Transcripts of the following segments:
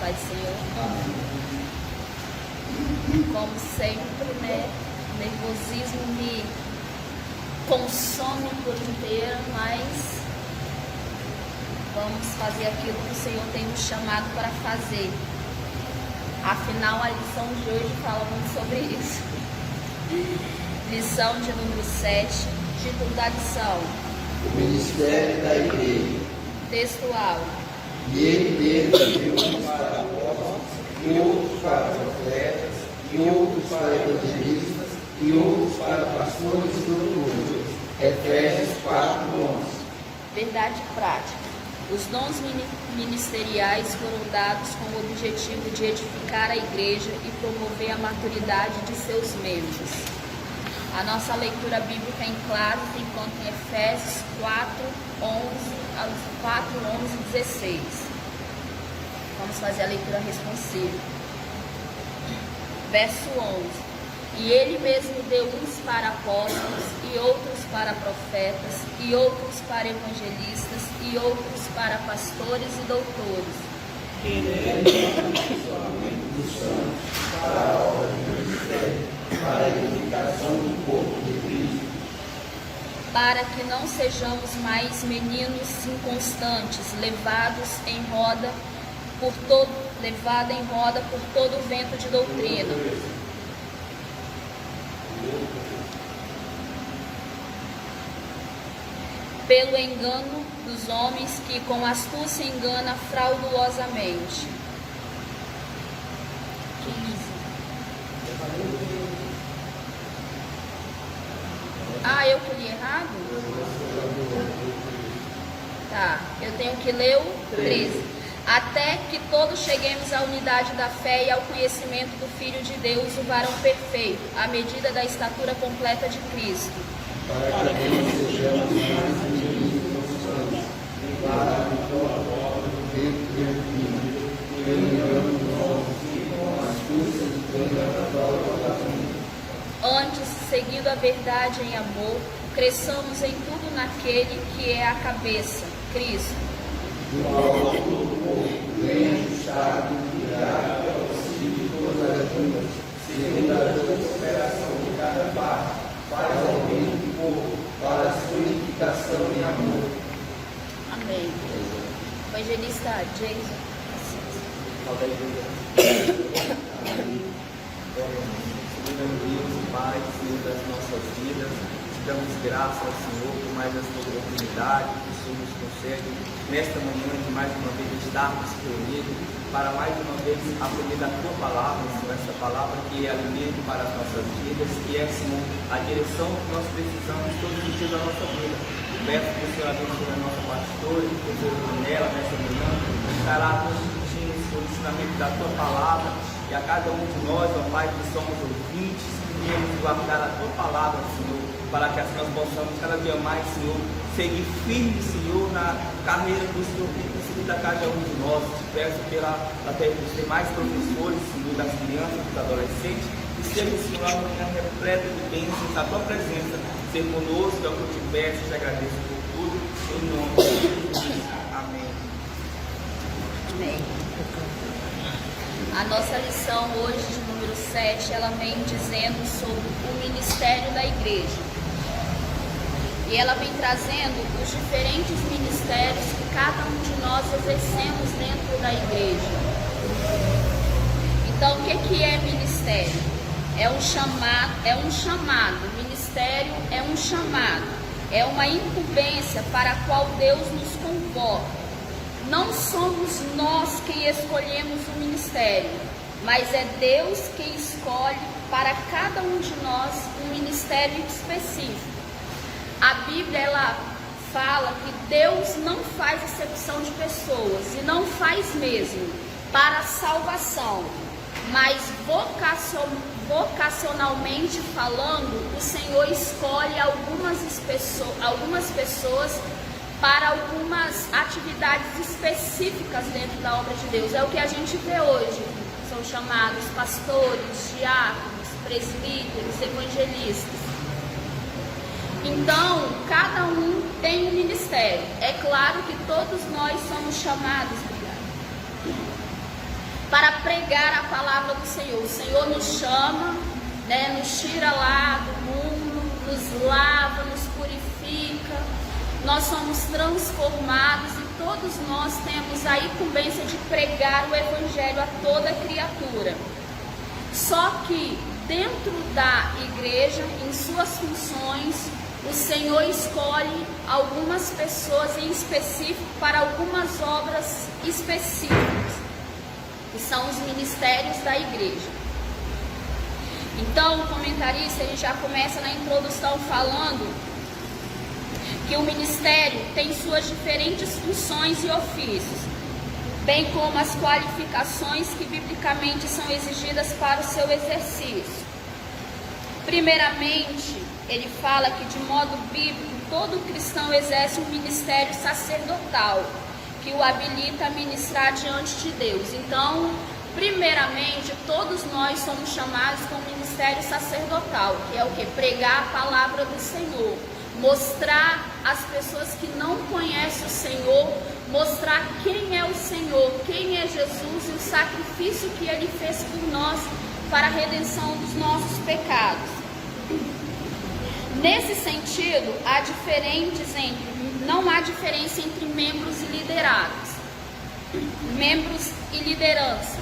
Pai do Senhor. Como sempre, né? O nervosismo me consome por inteiro, mas vamos fazer aquilo que o Senhor tem nos chamado para fazer. Afinal, a lição de hoje fala muito sobre isso. Lição de número 7, título da lição: o ministério da igreja. Textual: E ele mesmo deu uns para apóstolos, e outros para profetas, e outros para evangelistas, e outros para pastores e doutores. Efésios 4:11. Verdade prática. Os dons ministeriais foram dados com o objetivo de edificar a igreja e promover a maturidade de seus membros. A nossa leitura bíblica em claro se encontra em Efésios 4:11-16. Vamos fazer a leitura responsiva. Verso 11. E ele mesmo deu uns para apóstolos, e outros para profetas, e outros para evangelistas, e outros para pastores e doutores. Para a obra do ministério, para a edificação do corpo de Cristo. Para que não sejamos mais meninos inconstantes, levados em roda por todo o vento de doutrina, pelo engano dos homens que com astúcia engana fraudulosamente. 15. Eu que li errado? Tá, eu tenho que ler o 13. Até que todos cheguemos à unidade da fé e ao conhecimento do Filho de Deus, o varão perfeito, à medida da estatura completa de Cristo. Para que não sejamos mais meninos constantes, para a obra do vento divino, engano dos homens que com astúcia engana fraudulosamente. Antes, seguindo a verdade em amor, cresçamos em tudo naquele que é a cabeça, Cristo. Do qual todo o corpo, bem ajustado e ligado ao auxílio de todas as juntas, segundo a cooperação de cada parte, faz aumento do corpo para a sua edificação em amor. Amém. Evangelista Jason. Deus, Pai, Senhor das nossas vidas, te damos graças ao Senhor por mais esta oportunidade que o Senhor nos concede nesta manhã de mais uma vez estarmos reunidos para mais uma vez aprender da Tua palavra, Senhor, essa palavra que é alimento para as nossas vidas, que é, Senhor, a direção que nós precisamos todos os dias da nossa vida. Peço que o Senhor abençoe a nossa pastora, que o Senhor nela nessa manhã, estará transmitindo o ensinamento da Tua palavra. E a cada um de nós, ó Pai, que somos ouvintes, que queremos guardar a Tua palavra, Senhor, para que assim nós possamos cada dia mais, Senhor, seguir firme, Senhor, na carreira do Senhor que necessita cada um de nós. Te peço até pelos demais professores, Senhor, das crianças, dos adolescentes, que seja, Senhor, uma manhã repleta de bênçãos, a Tua presença, ser conosco, é o que eu te peço, te agradeço por tudo, em nome de Jesus. Amém. Amém. A nossa lição hoje, de número 7, ela vem dizendo sobre o ministério da igreja. E ela vem trazendo os diferentes ministérios que cada um de nós exercemos dentro da igreja. Então, o que é ministério? É um chamado. Ministério é um chamado. É uma incumbência para a qual Deus nos convoca. Não somos nós quem escolhemos o ministério, mas é Deus quem escolhe para cada um de nós um ministério específico. A Bíblia, ela fala que Deus não faz acepção de pessoas, e não faz mesmo, para a salvação, mas vocacionalmente falando, o Senhor escolhe algumas pessoas para algumas atividades específicas dentro da obra de Deus. É o que a gente vê hoje. São chamados pastores, diáconos, presbíteros, evangelistas. Então, cada um tem um ministério. É claro que todos nós somos chamados, para pregar a palavra do Senhor. O Senhor nos chama, né, nos tira lá do mundo, nos lava, nos purifica. Nós somos transformados e todos nós temos a incumbência de pregar o Evangelho a toda criatura. Só que dentro da igreja, em suas funções, o Senhor escolhe algumas pessoas em específico para algumas obras específicas, que são os ministérios da igreja. Então, o comentarista, ele já começa na introdução falando que o ministério tem suas diferentes funções e ofícios, bem como as qualificações que biblicamente são exigidas para o seu exercício. Primeiramente, ele fala que de modo bíblico, todo cristão exerce um ministério sacerdotal, que o habilita a ministrar diante de Deus. Então, primeiramente, todos nós somos chamados com o ministério sacerdotal, que é o que? Pregar a palavra do Senhor. Mostrar às pessoas que não conhecem o Senhor, mostrar quem é o Senhor, quem é Jesus e o sacrifício que Ele fez por nós para a redenção dos nossos pecados. Nesse sentido, não há diferença entre membros e liderados, membros e liderança.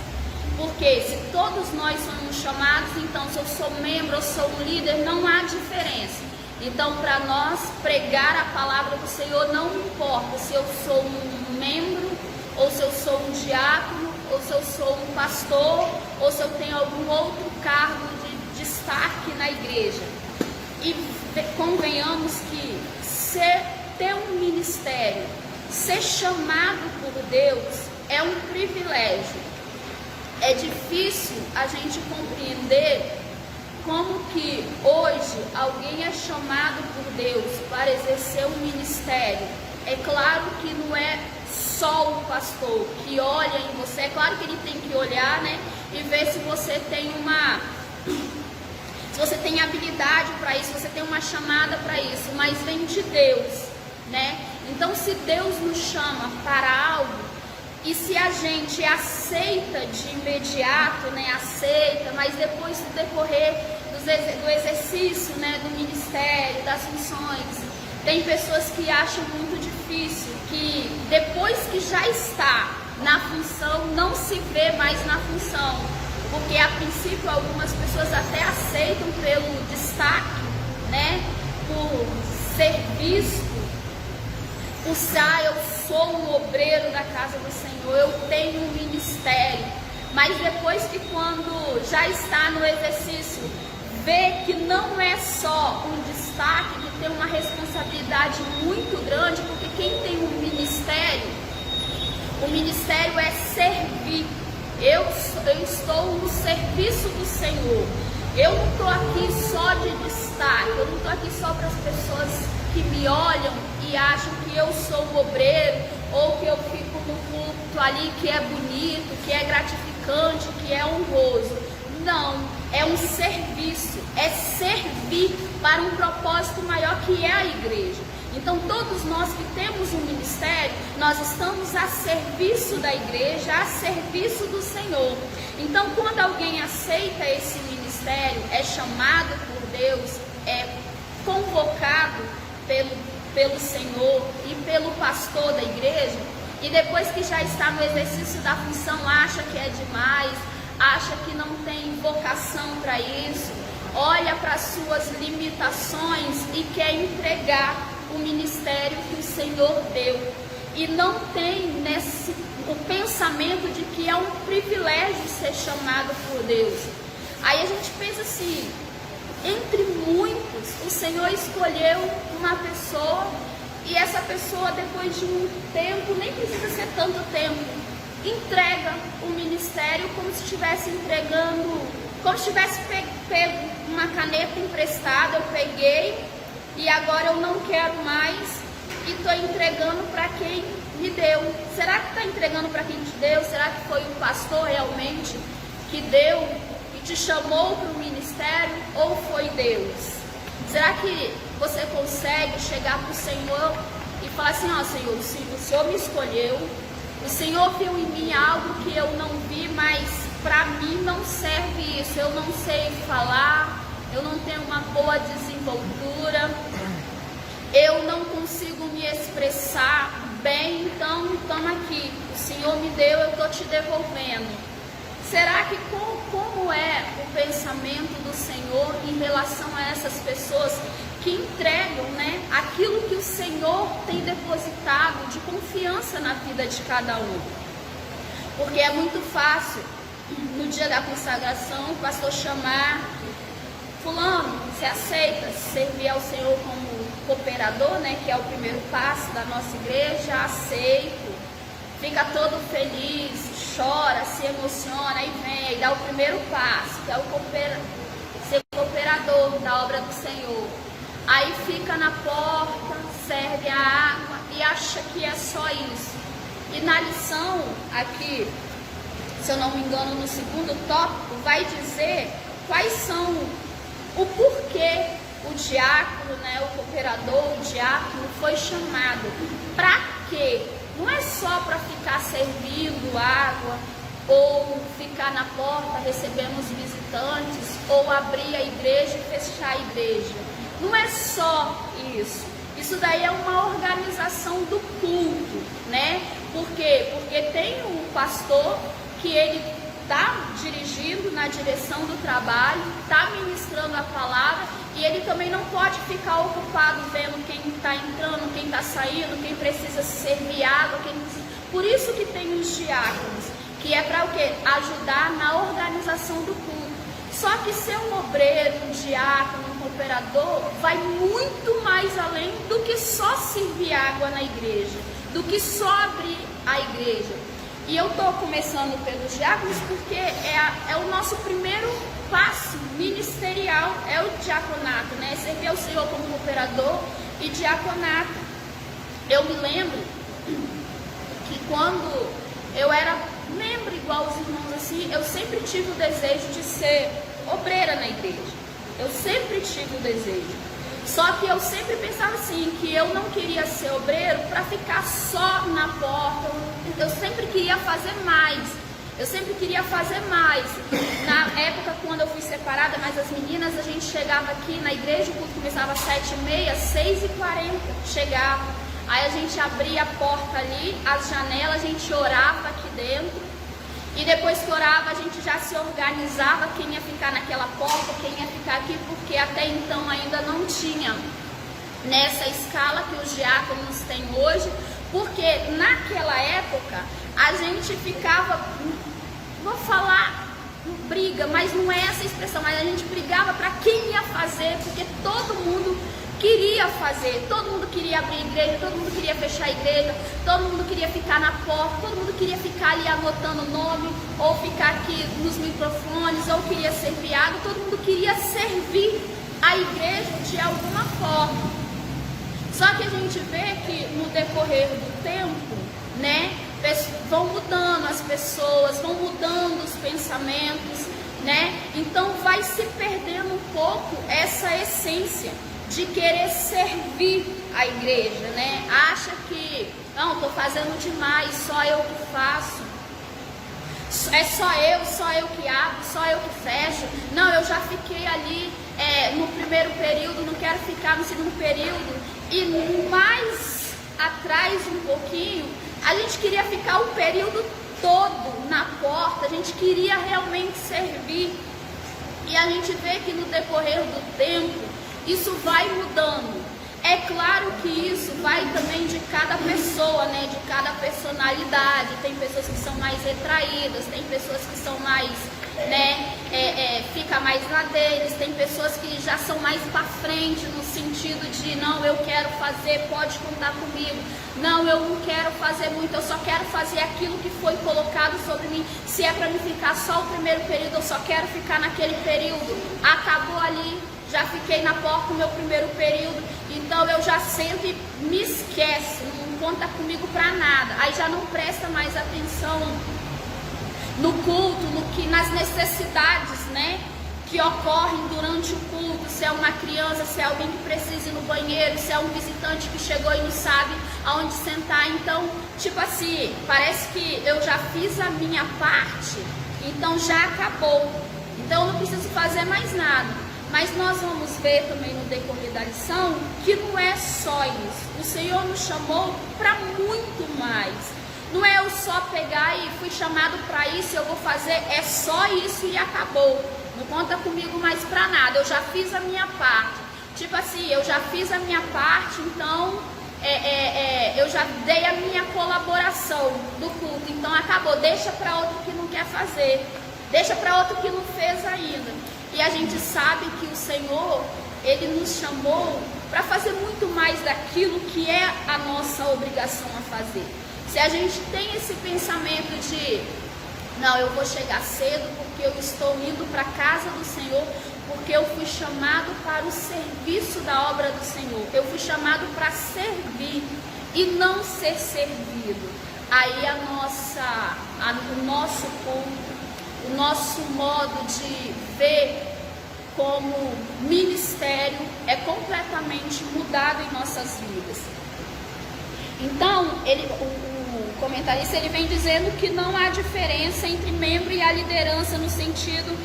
Porque se todos nós somos chamados, então se eu sou membro ou sou um líder, não há diferença. Então, para nós, pregar a palavra do Senhor não importa se eu sou um membro, ou se eu sou um diácono, ou se eu sou um pastor, ou se eu tenho algum outro cargo de destaque na igreja. E convenhamos que ter um ministério, ser chamado por Deus, é um privilégio. É difícil a gente compreender como que hoje alguém é chamado por Deus para exercer um ministério. É claro que não é só o pastor que olha em você, é claro que ele tem que olhar, né, e ver se você tem se você tem habilidade para isso, se você tem uma chamada para isso, mas vem de Deus, né? Então, se Deus nos chama para algo, e se a gente aceita de imediato, né, aceita, mas depois do decorrer do exercício, né, do ministério, das funções, tem pessoas que acham muito difícil, que depois que já está na função, não se vê mais na função, porque a princípio algumas pessoas até aceitam pelo destaque, né, por ser visto, por ser, eu sou um obreiro da casa do Senhor, eu tenho um ministério, mas depois que quando já está no exercício, vê que não é só um destaque, que tem uma responsabilidade muito grande, porque quem tem um ministério, o ministério é servir. Eu estou no serviço do Senhor. Eu não estou aqui só de destaque, eu não estou aqui só para as pessoas que me olham e acham que eu sou um obreiro, ou que eu fico no culto ali que é bonito, que é gratificante, que é honroso. Não, é um serviço, é servir para um propósito maior que é a igreja. Então todos nós que temos um ministério, nós estamos a serviço da igreja, a serviço do Senhor. Então quando alguém aceita esse ministério, é chamado por Deus, é convocado pelo Senhor e pelo pastor da igreja, e depois que já está no exercício da função, acha que é demais, acha que não tem vocação para isso, olha para as suas limitações e quer entregar o ministério que o Senhor deu, e não tem o pensamento de que é um privilégio ser chamado por Deus. Aí a gente pensa assim, entre muitos, o Senhor escolheu uma pessoa, e essa pessoa, depois de um tempo, nem precisa ser tanto tempo, entrega o ministério como se estivesse entregando, como se tivesse pego uma caneta emprestada, eu peguei e agora eu não quero mais e estou entregando para quem me deu. Será que está entregando para quem te deu? Será que foi o pastor realmente que deu e te chamou para o ministério, ou foi Deus? Será que você consegue chegar para o Senhor e falar assim, ó, Senhor, se o Senhor me escolheu, O Senhor viu em mim algo que eu não vi, mas para mim não serve isso. Eu não sei falar, eu não tenho uma boa desenvoltura, eu não consigo me expressar bem, então toma aqui, o Senhor me deu, eu estou te devolvendo. Será que como é o pensamento do Senhor em relação a essas pessoas que entregam, né, aquilo que o Senhor tem depositado de confiança na vida de cada um? Porque é muito fácil, no dia da consagração, o pastor chamar: fulano, você aceita servir ao Senhor como cooperador, né, que é o primeiro passo da nossa igreja? Aceito. Fica todo feliz, chora, se emociona, e vem, e dá o primeiro passo, que é o ser cooperador da obra do Senhor. Aí fica na porta, serve a água e acha que é só isso. E na lição aqui, se eu não me engano, no segundo tópico, vai dizer quais são o porquê o diácono, né, o cooperador, o diácono foi chamado. Para quê? Não é só para ficar servindo água, ou ficar na porta recebendo os visitantes, ou abrir a igreja e fechar a igreja. Não é só isso. Isso daí é uma organização do culto, né? Por quê? Porque tem um pastor que ele está dirigindo na direção do trabalho, está ministrando a palavra, e ele também não pode ficar ocupado vendo quem está entrando, quem está saindo, quem precisa servir água, Por isso que tem os diáconos, que é para o quê? Ajudar na organização do culto. Só que ser um obreiro, um diácono, um cooperador, vai muito mais além do que só servir água na igreja, do que só abrir a igreja. E eu estou começando pelos diáconos porque é o nosso primeiro passo ministerial, é o diaconato, né? Servir ao Senhor como cooperador e diaconato. Eu me lembro que quando eu era membro igual os irmãos assim, eu sempre tive o desejo de ser obreira na igreja. Eu sempre tive o desejo. Só que eu sempre pensava assim, que eu não queria ser obreiro para ficar só na porta. Eu sempre queria fazer mais. Eu sempre queria fazer mais. Na época, quando eu fui separada, mas as meninas, a gente chegava aqui na igreja, o culto começava às 7h30, 6h40, chegava. Aí a gente abria a porta ali, as janelas, a gente orava aqui dentro. E depois que orava, a gente já se organizava quem ia ficar naquela porta, quem ia ficar aqui, porque até então ainda não tinha nessa escala que os diáconos têm hoje, porque naquela época a gente ficava, vou falar briga, mas não é essa expressão, mas a gente brigava para quem ia fazer, porque todo mundo queria fazer, todo mundo queria abrir a igreja, todo mundo queria fechar a igreja, todo mundo queria ficar na porta, todo mundo queria ficar ali anotando o nome, ou ficar aqui nos microfones, ou queria servir água, todo mundo queria servir a igreja de alguma forma. Só que a gente vê que no decorrer do tempo, né, vão mudando as pessoas, vão mudando os pensamentos, né, então vai se perdendo um pouco essa essência de querer servir a igreja, né? Acha que, não, estou fazendo demais, só eu que faço. É só eu que abro, só eu que fecho. Não, eu já fiquei ali no primeiro período, não quero ficar no segundo período. E mais atrás um pouquinho, a gente queria ficar o período todo na porta, a gente queria realmente servir. E a gente vê que no decorrer do tempo, isso vai mudando. É claro que isso vai também de cada pessoa, né? De cada personalidade. Tem pessoas que são mais retraídas, tem pessoas que são mais, né? Fica mais na deles. Tem pessoas que já são mais para frente no sentido de não, eu quero fazer, pode contar comigo. Não, eu não quero fazer muito, eu só quero fazer aquilo que foi colocado sobre mim. Se é para me ficar só o primeiro período, eu só quero ficar naquele período. Acabou ali. Já fiquei na porta no meu primeiro período, então eu já sento e me esquece, não conta comigo para nada. Aí já não presta mais atenção no culto, nas necessidades, né, que ocorrem durante o culto, se é uma criança, se é alguém que precisa ir no banheiro, se é um visitante que chegou e não sabe aonde sentar. Então, tipo assim, parece que eu já fiz a minha parte, então já acabou. Então eu não preciso fazer mais nada. Mas nós vamos ver também no decorrer da lição que não é só isso. O Senhor nos chamou para muito mais. Não é eu só pegar e fui chamado para isso, eu vou fazer, é só isso e acabou. Não conta comigo mais para nada, eu já fiz a minha parte. Tipo assim, eu já fiz a minha parte, então eu já dei a minha colaboração do culto. Então acabou, deixa para outro que não quer fazer, deixa para outro que não fez ainda. E a gente sabe que o Senhor, Ele nos chamou para fazer muito mais daquilo que é a nossa obrigação a fazer. Se a gente tem esse pensamento de, não, eu vou chegar cedo porque eu estou indo para a casa do Senhor, porque eu fui chamado para o serviço da obra do Senhor, eu fui chamado para servir e não ser servido. Aí o nosso culto, o nosso modo de ver como ministério é completamente mudado em nossas vidas. Então, o comentarista ele vem dizendo que não há diferença entre membro e a liderança no sentido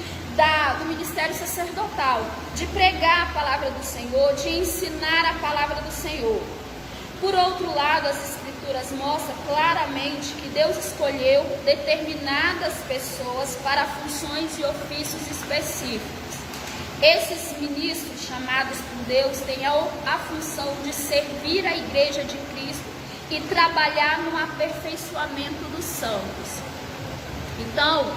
do ministério sacerdotal, de pregar a palavra do Senhor, de ensinar a palavra do Senhor. Por outro lado, as Escrituras mostram claramente que Deus escolheu determinadas pessoas para funções e ofícios específicos. Esses ministros chamados por Deus têm a função de servir a Igreja de Cristo e trabalhar no aperfeiçoamento dos santos. Então,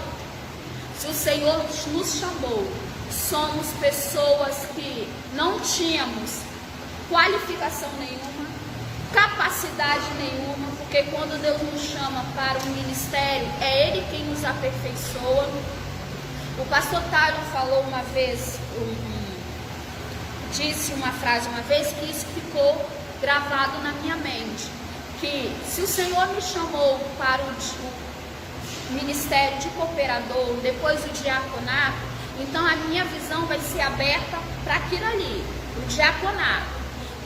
se o Senhor nos chamou, somos pessoas que não tínhamos qualificação nenhuma, capacidade nenhuma, porque quando Deus nos chama para um ministério, é Ele quem nos aperfeiçoa. O pastor Tário falou uma vez, disse uma frase uma vez, que isso ficou gravado na minha mente, que se o Senhor me chamou para o ministério de cooperador, depois o diaconato, então a minha visão vai ser aberta para aquilo ali, o diaconato.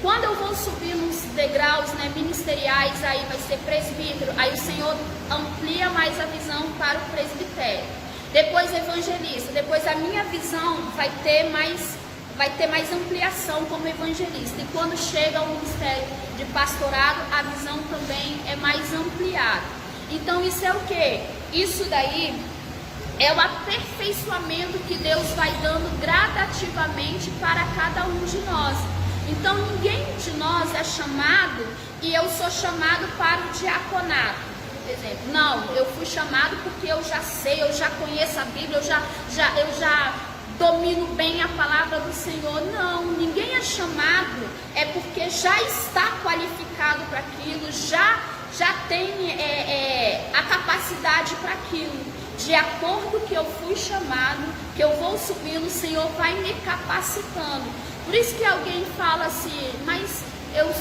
Quando eu vou subir nos degraus ministeriais, aí vai ser presbítero, aí o Senhor amplia mais a visão para o presbitério. Depois evangelista, depois a minha visão vai ter mais ampliação como evangelista. E quando chega ao ministério de pastorado, a visão também é mais ampliada. Então isso é o quê? Isso daí é o aperfeiçoamento que Deus vai dando gradativamente para cada um de nós. Então ninguém de nós é chamado e eu sou chamado para o diaconato. Por exemplo, não, eu fui chamado porque eu já sei, eu já conheço a Bíblia, eu já domino bem a palavra do Senhor. Não, ninguém é chamado, é porque já está qualificado para aquilo, já tem a capacidade para aquilo. De acordo que eu fui chamado, que eu vou subindo, o Senhor vai me capacitando. Por isso que alguém fala assim, mas eu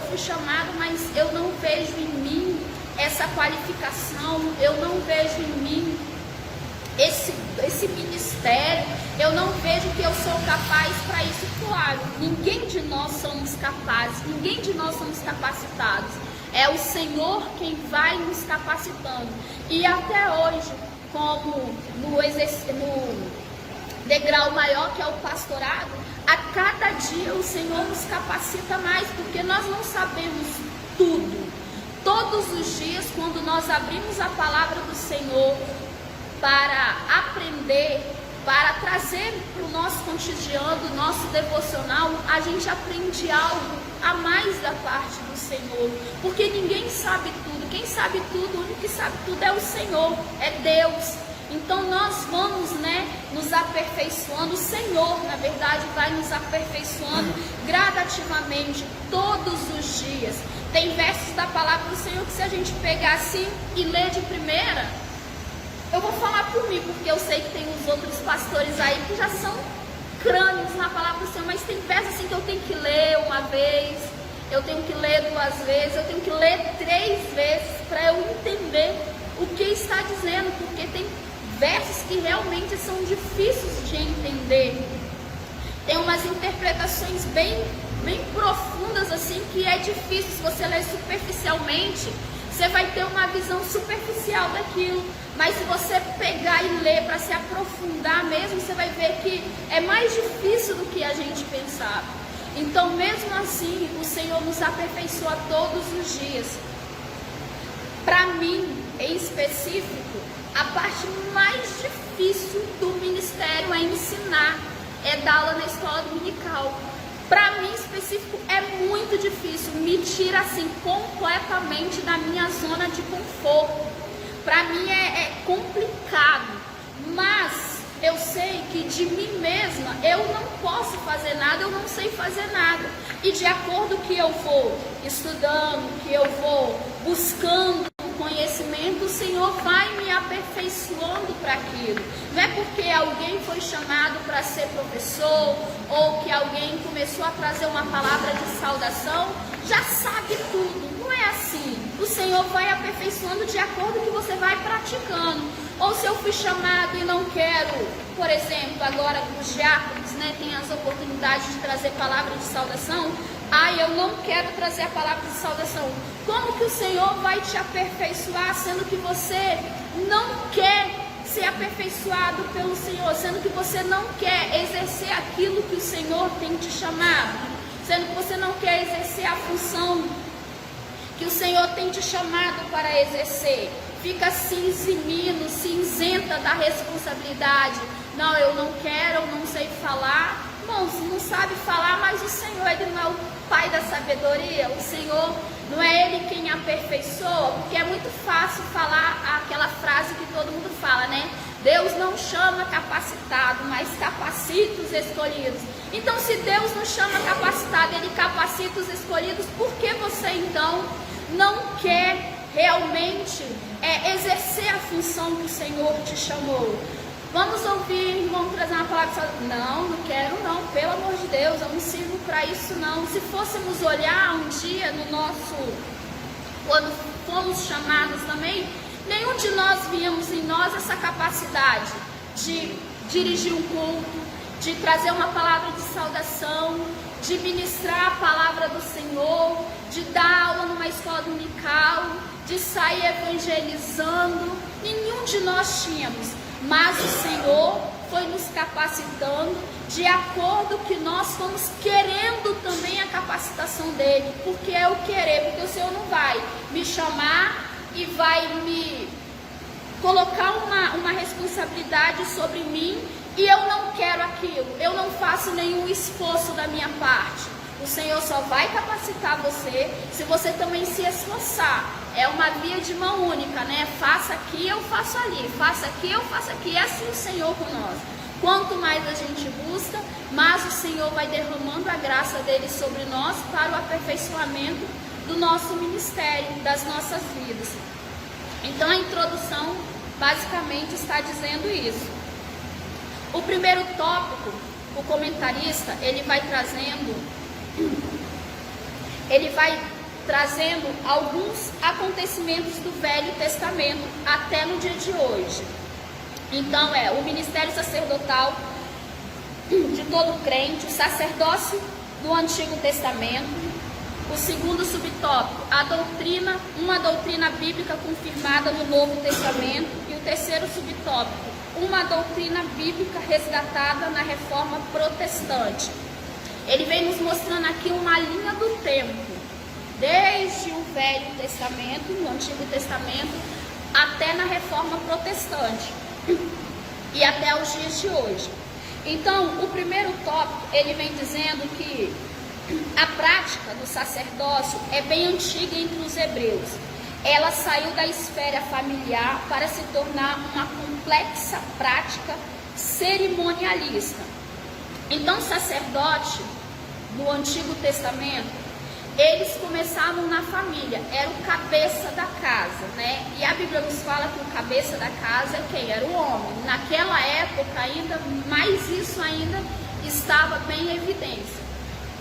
fui chamado, mas eu não vejo em mim essa qualificação, eu não vejo em mim esse ministério, eu não vejo que eu sou capaz para isso. Claro, ninguém de nós somos capazes, ninguém de nós somos capacitados. É o Senhor quem vai nos capacitando. E até hoje, como no degrau maior que é o pastorado, a cada dia o Senhor nos capacita mais, porque nós não sabemos tudo. Todos os dias, quando nós abrimos a palavra do Senhor para aprender, para trazer para o nosso cotidiano, nosso devocional, a gente aprende algo a mais da parte do Senhor, porque ninguém sabe tudo. Quem sabe tudo, o único que sabe tudo é o Senhor, é Deus. Então nós vamos nos aperfeiçoando. O Senhor, na verdade, vai nos aperfeiçoando gradativamente todos os dias. Tem versos da palavra do Senhor que, se a gente pegar assim e ler de primeira, eu vou falar por mim, porque eu sei que tem os outros pastores aí que já são crânios na palavra do Senhor, mas tem versos assim que eu tenho que ler uma vez, eu tenho que ler 2 vezes, eu tenho que ler 3 vezes para eu entender o que está dizendo, porque tem versos que realmente são difíceis de entender. Tem umas interpretações bem profundas assim, que é difícil. Se você ler superficialmente, você vai ter uma visão superficial daquilo. Mas se você pegar e ler para se aprofundar mesmo, você vai ver que é mais difícil do que a gente pensava. Então, mesmo assim, o Senhor nos aperfeiçoa todos os dias. Para mim, em específico, a parte mais difícil do ministério é ensinar, é dar aula na escola dominical. Para mim, em específico, é muito difícil, me tira assim completamente da minha zona de conforto. Para mim é complicado, mas eu sei que de mim mesma eu não posso fazer nada, eu não sei fazer nada. E de acordo que eu vou estudando, que eu vou buscando conhecimento, o Senhor vai me aperfeiçoando para aquilo. Não é porque alguém foi chamado para ser professor, ou que alguém começou a trazer uma palavra de saudação, já sabe tudo. Não é assim. O Senhor vai aperfeiçoando de acordo que você vai praticando. Ou se eu fui chamado e não quero, por exemplo, agora os diáconos, né, tem as oportunidades de trazer palavra de saudação. Eu não quero trazer a palavra de saudação. Como que o Senhor vai te aperfeiçoar, sendo que você não quer ser aperfeiçoado pelo Senhor, sendo que você não quer exercer aquilo que o Senhor tem te chamado, sendo que você não quer exercer a função que o Senhor tem te chamado para exercer? Fica se eximindo, se isenta da responsabilidade. Não, eu não quero, eu não sei falar. Irmãos, não sabe falar, mas o Senhor, Ele não é o Pai da sabedoria. O Senhor, não é Ele quem aperfeiçoa, porque é muito fácil falar aquela frase que todo mundo fala, né? Deus não chama capacitado, mas capacita os escolhidos. Então, se Deus não chama capacitado, Ele capacita os escolhidos, por que você então não quer realmente exercer a função que o Senhor te chamou? Vamos ouvir, vamos trazer uma palavra. Não quero não, pelo amor de Deus, eu não sirvo para isso não. Se fôssemos olhar um dia no quando fomos chamados também, nenhum de nós víamos em nós essa capacidade de dirigir um culto, de trazer uma palavra de saudação, de ministrar a palavra do Senhor, de dar aula numa escola dominical, de sair evangelizando. Nenhum de nós tínhamos. Mas o Senhor foi nos capacitando de acordo que nós fomos querendo também a capacitação dele. Porque é o querer, porque o Senhor não vai me chamar e vai me colocar uma responsabilidade sobre mim e eu não quero aquilo, eu não faço nenhum esforço da minha parte. O Senhor só vai capacitar você se você também se esforçar. É uma via de mão única, né? Faça aqui, eu faço ali. Faça aqui, eu faço aqui. É assim o Senhor com nós. Quanto mais a gente busca, mais o Senhor vai derramando a graça dele sobre nós para o aperfeiçoamento do nosso ministério, das nossas vidas. Então a introdução basicamente está dizendo isso. O primeiro tópico, o comentarista, ele vai trazendo alguns acontecimentos do Velho Testamento até no dia de hoje. Então o ministério sacerdotal de todo crente, o sacerdócio do Antigo Testamento. O segundo subtópico, uma doutrina bíblica confirmada no Novo Testamento. E o terceiro subtópico, uma doutrina bíblica resgatada na Reforma Protestante. Ele vem nos mostrando aqui uma linha do tempo, desde o Velho Testamento, no Antigo Testamento, até na Reforma Protestante e até os dias de hoje. Então, o primeiro tópico, ele vem dizendo que a prática do sacerdócio é bem antiga entre os hebreus. Ela saiu da esfera familiar para se tornar uma complexa prática cerimonialista. Então, sacerdote no Antigo Testamento, eles começavam na família, era o cabeça da casa, né? E a Bíblia nos fala que o cabeça da casa é quem? Era o homem. Naquela época ainda, mais isso ainda estava bem em evidência.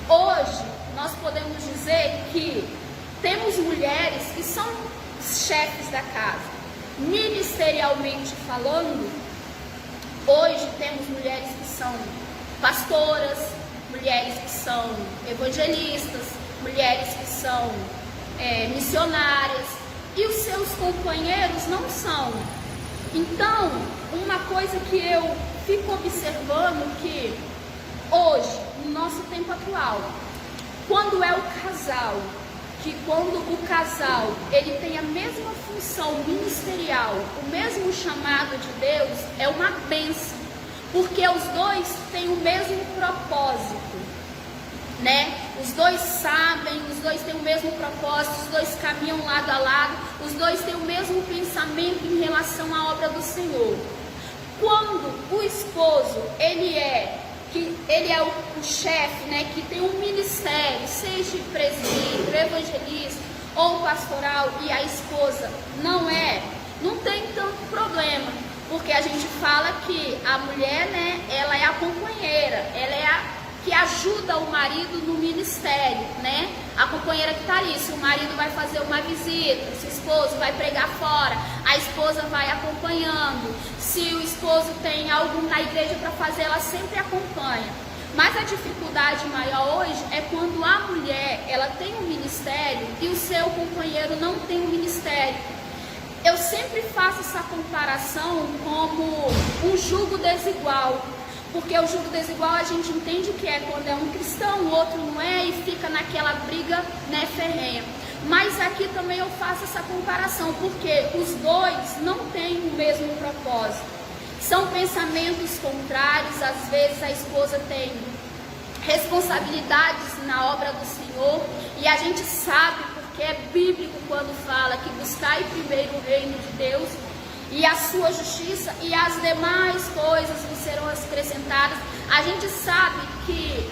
Hoje, nós podemos dizer que temos mulheres que são chefes da casa. Ministerialmente falando, hoje temos mulheres que são pastoras, mulheres que são evangelistas, mulheres que são missionárias, e os seus companheiros não são. Então, uma coisa que eu fico observando que hoje, no nosso tempo atual, quando é o casal, quando o casal ele tem a mesma função ministerial, o mesmo chamado de Deus, é uma bênção, porque os dois têm o mesmo propósito, né? Os dois sabem, os dois têm o mesmo propósito, os dois caminham lado a lado, os dois têm o mesmo pensamento em relação à obra do Senhor. Quando o esposo ele é o chefe, né, que tem um ministério, seja presbítero, evangelista ou pastoral, e a esposa não tem tanto problema, porque a gente fala que a mulher, né, ela é a companheira, ela é a que ajuda o marido no ministério, né? A companheira que está ali, se o marido vai fazer uma visita, se o esposo vai pregar fora, a esposa vai acompanhando. Se o esposo tem algo na igreja para fazer, ela sempre acompanha. Mas a dificuldade maior hoje é quando a mulher, ela tem um ministério e o seu companheiro não tem um ministério. Eu sempre faço essa comparação como um jugo desigual. Porque o jugo desigual a gente entende que é quando é um cristão, o outro não é, e fica naquela briga, né, ferrenha. Mas aqui também eu faço essa comparação, porque os dois não têm o mesmo propósito. São pensamentos contrários, às vezes a esposa tem responsabilidades na obra do Senhor, e a gente sabe, porque é bíblico quando fala que buscai primeiro o reino de Deus, e a sua justiça, e as demais coisas lhe serão acrescentadas. A gente sabe que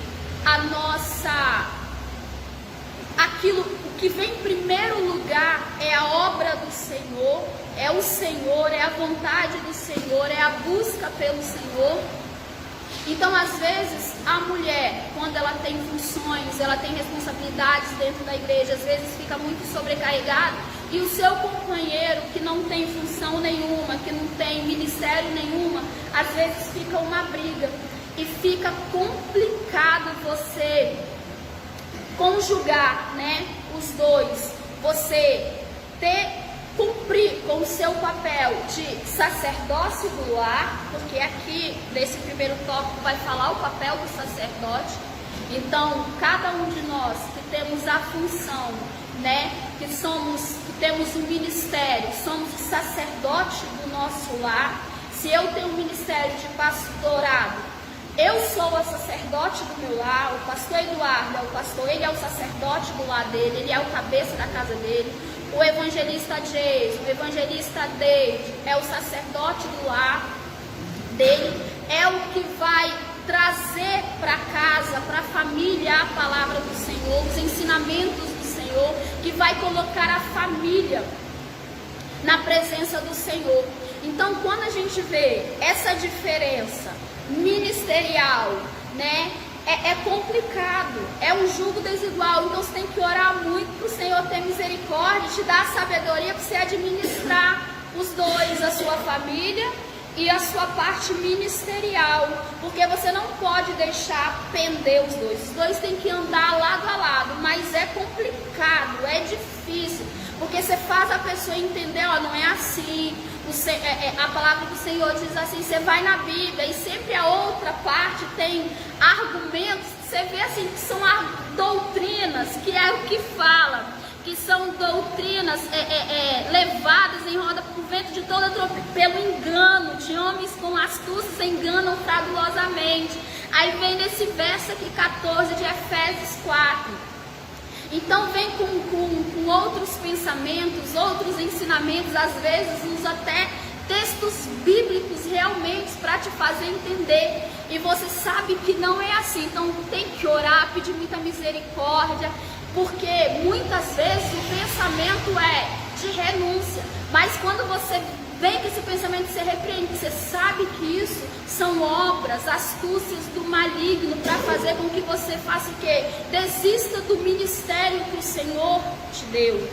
aquilo que vem em primeiro lugar é a obra do Senhor, é o Senhor, é a vontade do Senhor, é a busca pelo Senhor. Então, às vezes, a mulher, quando ela tem funções, ela tem responsabilidades dentro da igreja, às vezes fica muito sobrecarregada, e o seu companheiro, que não tem função nenhuma, que não tem ministério nenhuma, às vezes fica uma briga, e fica complicado você conjugar, né, os dois, você cumprir com o seu papel de sacerdócio do lar, porque aqui nesse primeiro tópico vai falar o papel do sacerdote. Então, cada um de nós que temos a função, né, que temos um ministério, somos o sacerdote do nosso lar. Se eu tenho um ministério de pastorado, eu sou a sacerdote do meu lar, o pastor Eduardo é o pastor, ele é o sacerdote do lar dele, ele é o cabeça da casa dele. O evangelista Jason, o evangelista David é o sacerdote do lar dele, é o que vai trazer para casa, para a família, a palavra do Senhor, os ensinamentos do Senhor, que vai colocar a família na presença do Senhor. Então, quando a gente vê essa diferença ministerial, né, é complicado, é um jugo desigual. Então você tem que orar muito para o Senhor ter misericórdia, te dar sabedoria para você administrar os dois, a sua família e a sua parte ministerial, porque você não pode deixar pender os dois têm que andar lado a lado, mas é complicado, é difícil, porque você faz a pessoa entender, ó, não é assim. A palavra do Senhor diz assim, você vai na Bíblia e sempre a outra parte tem argumentos, você vê assim, que são doutrinas, que é o que fala, que são doutrinas levadas em roda por vento de toda pelo engano, de homens com astúcias enganam fabulosamente. Aí vem nesse verso aqui 14 de Efésios 4. Então vem com outros pensamentos, outros ensinamentos, às vezes usa até textos bíblicos realmente para te fazer entender. E você sabe que não é assim, então tem que orar, pedir muita misericórdia, porque muitas vezes o pensamento é de renúncia, mas quando você vem com esse pensamento, você repreende, você sabe que isso são obras, astúcias do maligno para fazer com que você faça o quê? Desista do ministério que o Senhor te deu.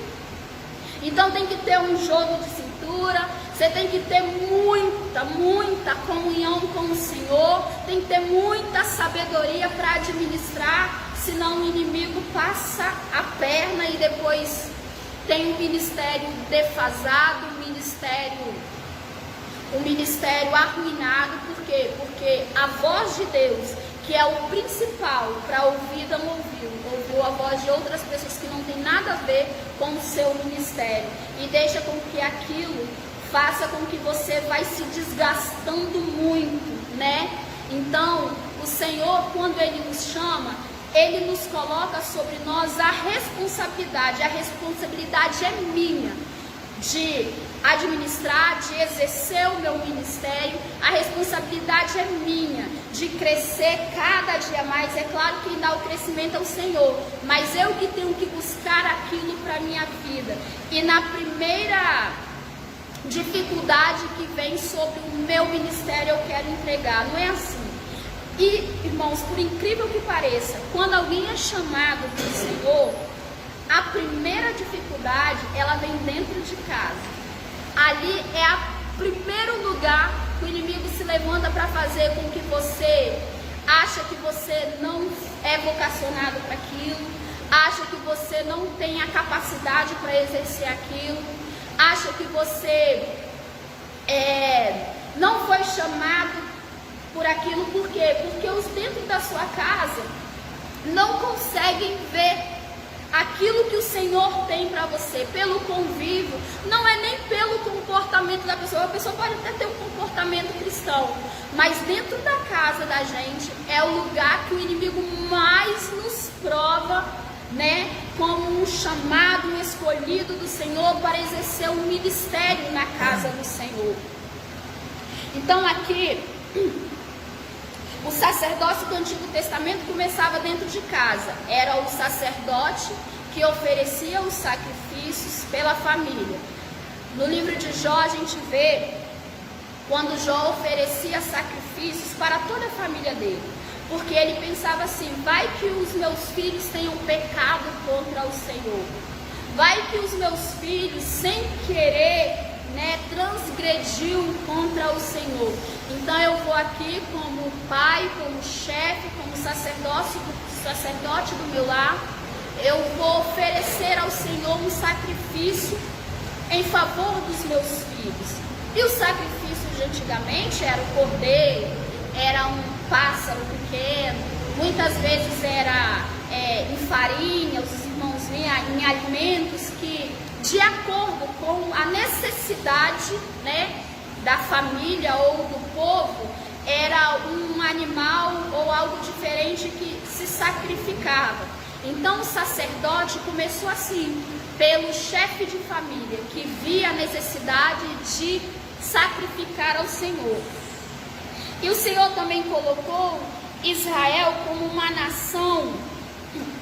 Então tem que ter um jogo de cintura. escritura, você tem que ter muita comunhão com o Senhor, tem que ter muita sabedoria para administrar, senão o inimigo passa a perna e depois tem um ministério defasado, um ministério arruinado. Por quê? Porque a voz de Deus, que é o principal para ouvir, não ouviu a voz de outras pessoas que não tem nada a ver com o seu ministério, e deixa com que aquilo faça com que você vai se desgastando muito, né? Então, o Senhor, quando Ele nos chama, Ele nos coloca sobre nós a responsabilidade é minha, de administrar, de exercer o meu ministério. A responsabilidade é minha, de crescer cada dia mais. É claro que quem dá o crescimento é o Senhor, mas eu que tenho que buscar aquilo para a minha vida. E na primeira dificuldade que vem sobre o meu ministério, eu quero entregar. Não é assim. E, irmãos, por incrível que pareça, quando alguém é chamado pelo Senhor, a primeira dificuldade, ela vem dentro de casa. Ali é o primeiro lugar que o inimigo se levanta para fazer com que você acha que você não é vocacionado para aquilo, acha que você não tem a capacidade para exercer aquilo, acha que você não foi chamado por aquilo. Por quê? Porque os dentro da sua casa não conseguem ver aquilo que o Senhor tem para você, pelo convívio, não é nem pelo comportamento da pessoa. A pessoa pode até ter um comportamento cristão, mas dentro da casa da gente é o lugar que o inimigo mais nos prova, né? Como um chamado, um escolhido do Senhor para exercer um ministério na casa do Senhor. Então aqui, o sacerdócio do Antigo Testamento começava dentro de casa. Era o sacerdote que oferecia os sacrifícios pela família. No livro de Jó a gente vê quando Jó oferecia sacrifícios para toda a família dele, porque ele pensava assim: vai que os meus filhos tenham pecado contra o Senhor, vai que os meus filhos sem querer, transgrediu contra o Senhor. Então eu vou aqui como pai, como chefe, como sacerdote do meu lar, eu vou oferecer ao Senhor um sacrifício em favor dos meus filhos. E os sacrifícios de antigamente era o cordeiro, era um pássaro pequeno, muitas vezes era em farinha. Os irmãos vinham em alimentos que, de acordo com a necessidade, da família ou do povo, era um animal ou algo diferente que se sacrificava. Então o sacerdote começou assim, pelo chefe de família, que via a necessidade de sacrificar ao Senhor. E o Senhor também colocou Israel como uma nação,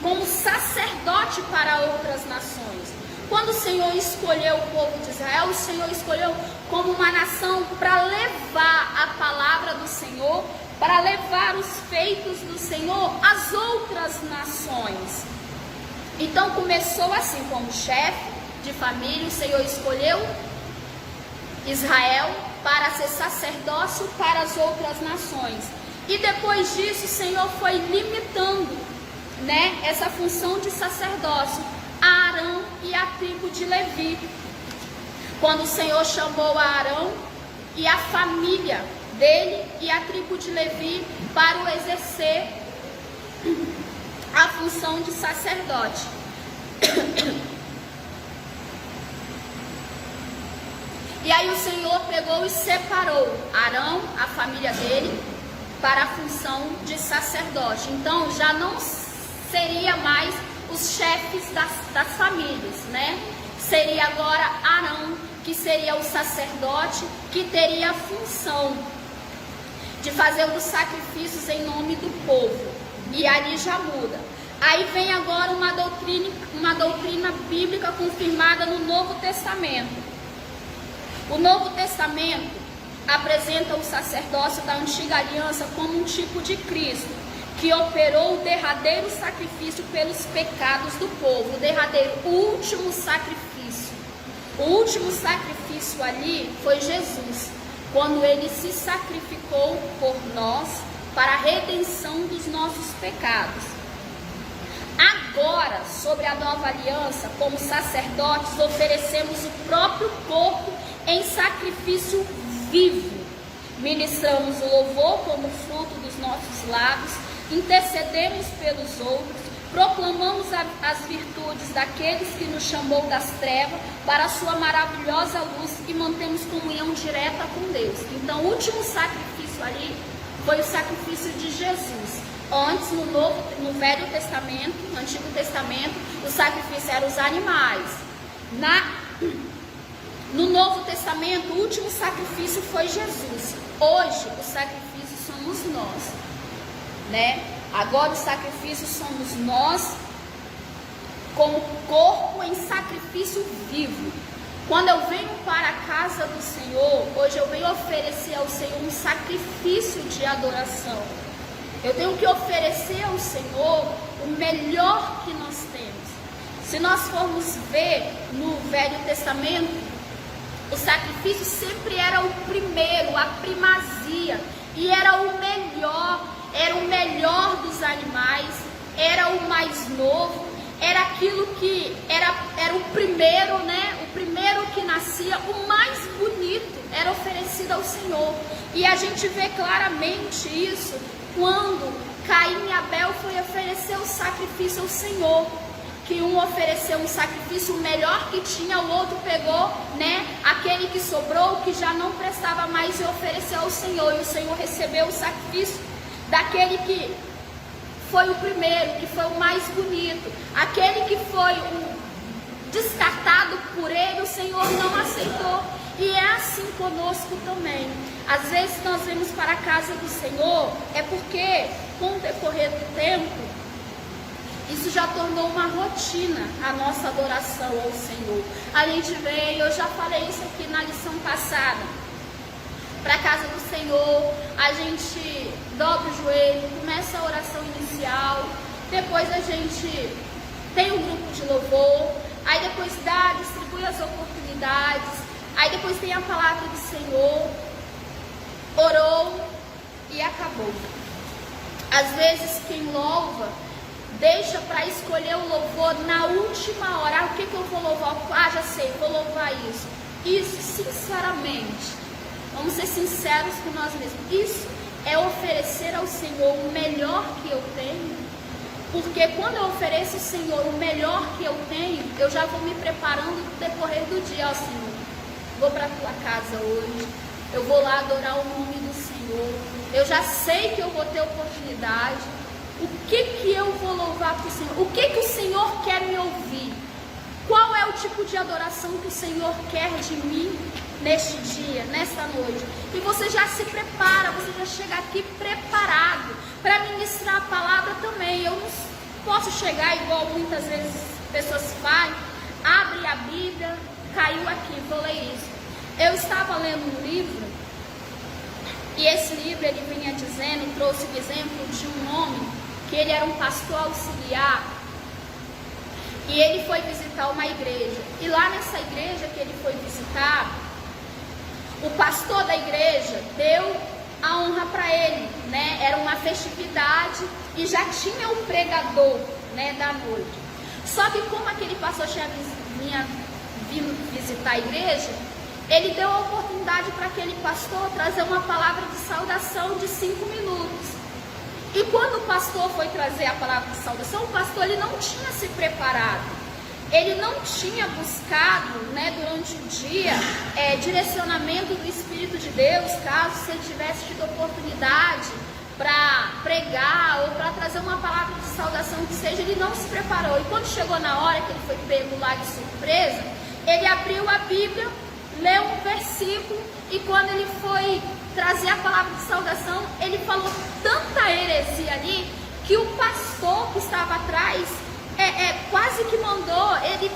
como sacerdote para outras nações. Quando o Senhor escolheu o povo de Israel, o Senhor escolheu como uma nação para levar a palavra do Senhor, para levar os feitos do Senhor às outras nações. Então começou assim, como chefe de família, o Senhor escolheu Israel para ser sacerdócio para as outras nações. E depois disso o Senhor foi limitando, essa função de sacerdócio a Arão e a tribo de Levi. Quando o Senhor chamou a Arão e a família dele e a tribo de Levi para o exercer a função de sacerdote. E aí o Senhor pegou e separou Arão, a família dele, para a função de sacerdote. Então já não seria mais os chefes das famílias, Seria agora Arão, que seria o sacerdote, que teria a função de fazer os sacrifícios em nome do povo. E ali já muda. Aí vem agora uma doutrina bíblica confirmada no Novo Testamento. O Novo Testamento apresenta o sacerdócio da antiga aliança como um tipo de Cristo, que operou o derradeiro sacrifício pelos pecados do povo, o último sacrifício sacrifício ali foi Jesus, quando ele se sacrificou por nós para a redenção dos nossos pecados. Agora, sobre a nova aliança, como sacerdotes, oferecemos o próprio corpo em sacrifício vivo. Ministramos o louvor como fruto dos nossos lábios, intercedemos pelos outros, proclamamos as virtudes daqueles que nos chamou das trevas para a sua maravilhosa luz e mantemos comunhão direta com Deus. Então, o último sacrifício ali foi o sacrifício de Jesus. Antes, no Velho Testamento, no Antigo Testamento, o sacrifício eram os animais. No Novo Testamento, o último sacrifício foi Jesus. Hoje, o sacrifício somos nós, né? Agora o sacrifício somos nós, como corpo em sacrifício vivo. Quando eu venho para a casa do Senhor, hoje eu venho oferecer ao Senhor um sacrifício de adoração. Eu tenho que oferecer ao Senhor o melhor que nós temos. Se nós formos ver no Velho Testamento, o sacrifício sempre era o primeiro, a primazia, e era o melhor dos animais, era o mais novo, era aquilo que era o primeiro, né? O primeiro que nascia, o mais bonito, era oferecido ao Senhor. E a gente vê claramente isso quando Caim e Abel foi oferecer o sacrifício ao Senhor. Que um ofereceu um sacrifício melhor que tinha, o outro pegou, né, aquele que sobrou, que já não prestava mais, e ofereceu ao Senhor. E o Senhor recebeu o sacrifício daquele que foi o primeiro, que foi o mais bonito. Aquele que foi o descartado por ele, o Senhor não aceitou. E é assim conosco também. Às vezes nós vemos para a casa do Senhor, é porque com o decorrer do tempo, isso já tornou uma rotina, a nossa adoração ao Senhor. A gente vem, eu já falei isso aqui na lição passada, para a casa do Senhor, a gente dobra o joelho, começa a oração inicial, depois a gente tem um grupo de louvor, aí depois distribui as oportunidades, aí depois tem a palavra do Senhor, orou e acabou. Às vezes quem louva deixa para escolher o louvor na última hora. O que eu vou louvar? Já sei, vou louvar isso. Isso, sinceramente, vamos ser sinceros com nós mesmos, isso é oferecer ao Senhor o melhor que eu tenho. Porque quando eu ofereço ao Senhor o melhor que eu tenho, eu já vou me preparando no decorrer do dia. Ó Senhor, vou para a tua casa hoje, eu vou lá adorar o nome do Senhor, eu já sei que eu vou ter oportunidade. O que eu vou louvar para o Senhor? O que o Senhor quer me ouvir? Qual é o tipo de adoração que o Senhor quer de mim neste dia, nesta noite? E você já se prepara, você já chega aqui preparado para ministrar a palavra também. Eu não posso chegar igual muitas vezes pessoas fazem, abre a Bíblia, caiu aqui, vou ler isso. Eu estava lendo um livro, e esse livro ele vinha dizendo, trouxe o exemplo de um homem que ele era um pastor auxiliar, e ele foi visitar uma igreja, e lá nessa igreja que ele foi visitar, o pastor da igreja deu a honra para ele, né? Era uma festividade e já tinha um pregador, né, da noite. Só que como aquele pastor vinha visitar a igreja, ele deu a oportunidade para aquele pastor trazer uma palavra de saudação de 5 minutos. E quando o pastor foi trazer a palavra de saudação, o pastor ele não tinha se preparado. Ele não tinha buscado, né, durante o dia, direcionamento do Espírito de Deus, caso se ele tivesse tido oportunidade para pregar ou para trazer uma palavra de saudação que seja, ele não se preparou. E quando chegou na hora que ele foi pego lá de surpresa, ele abriu a Bíblia, leu um versículo, e quando ele foi trazer a palavra de saudação, ele falou tanta heresia ali, que o pastor que estava atrás quase que mandou ele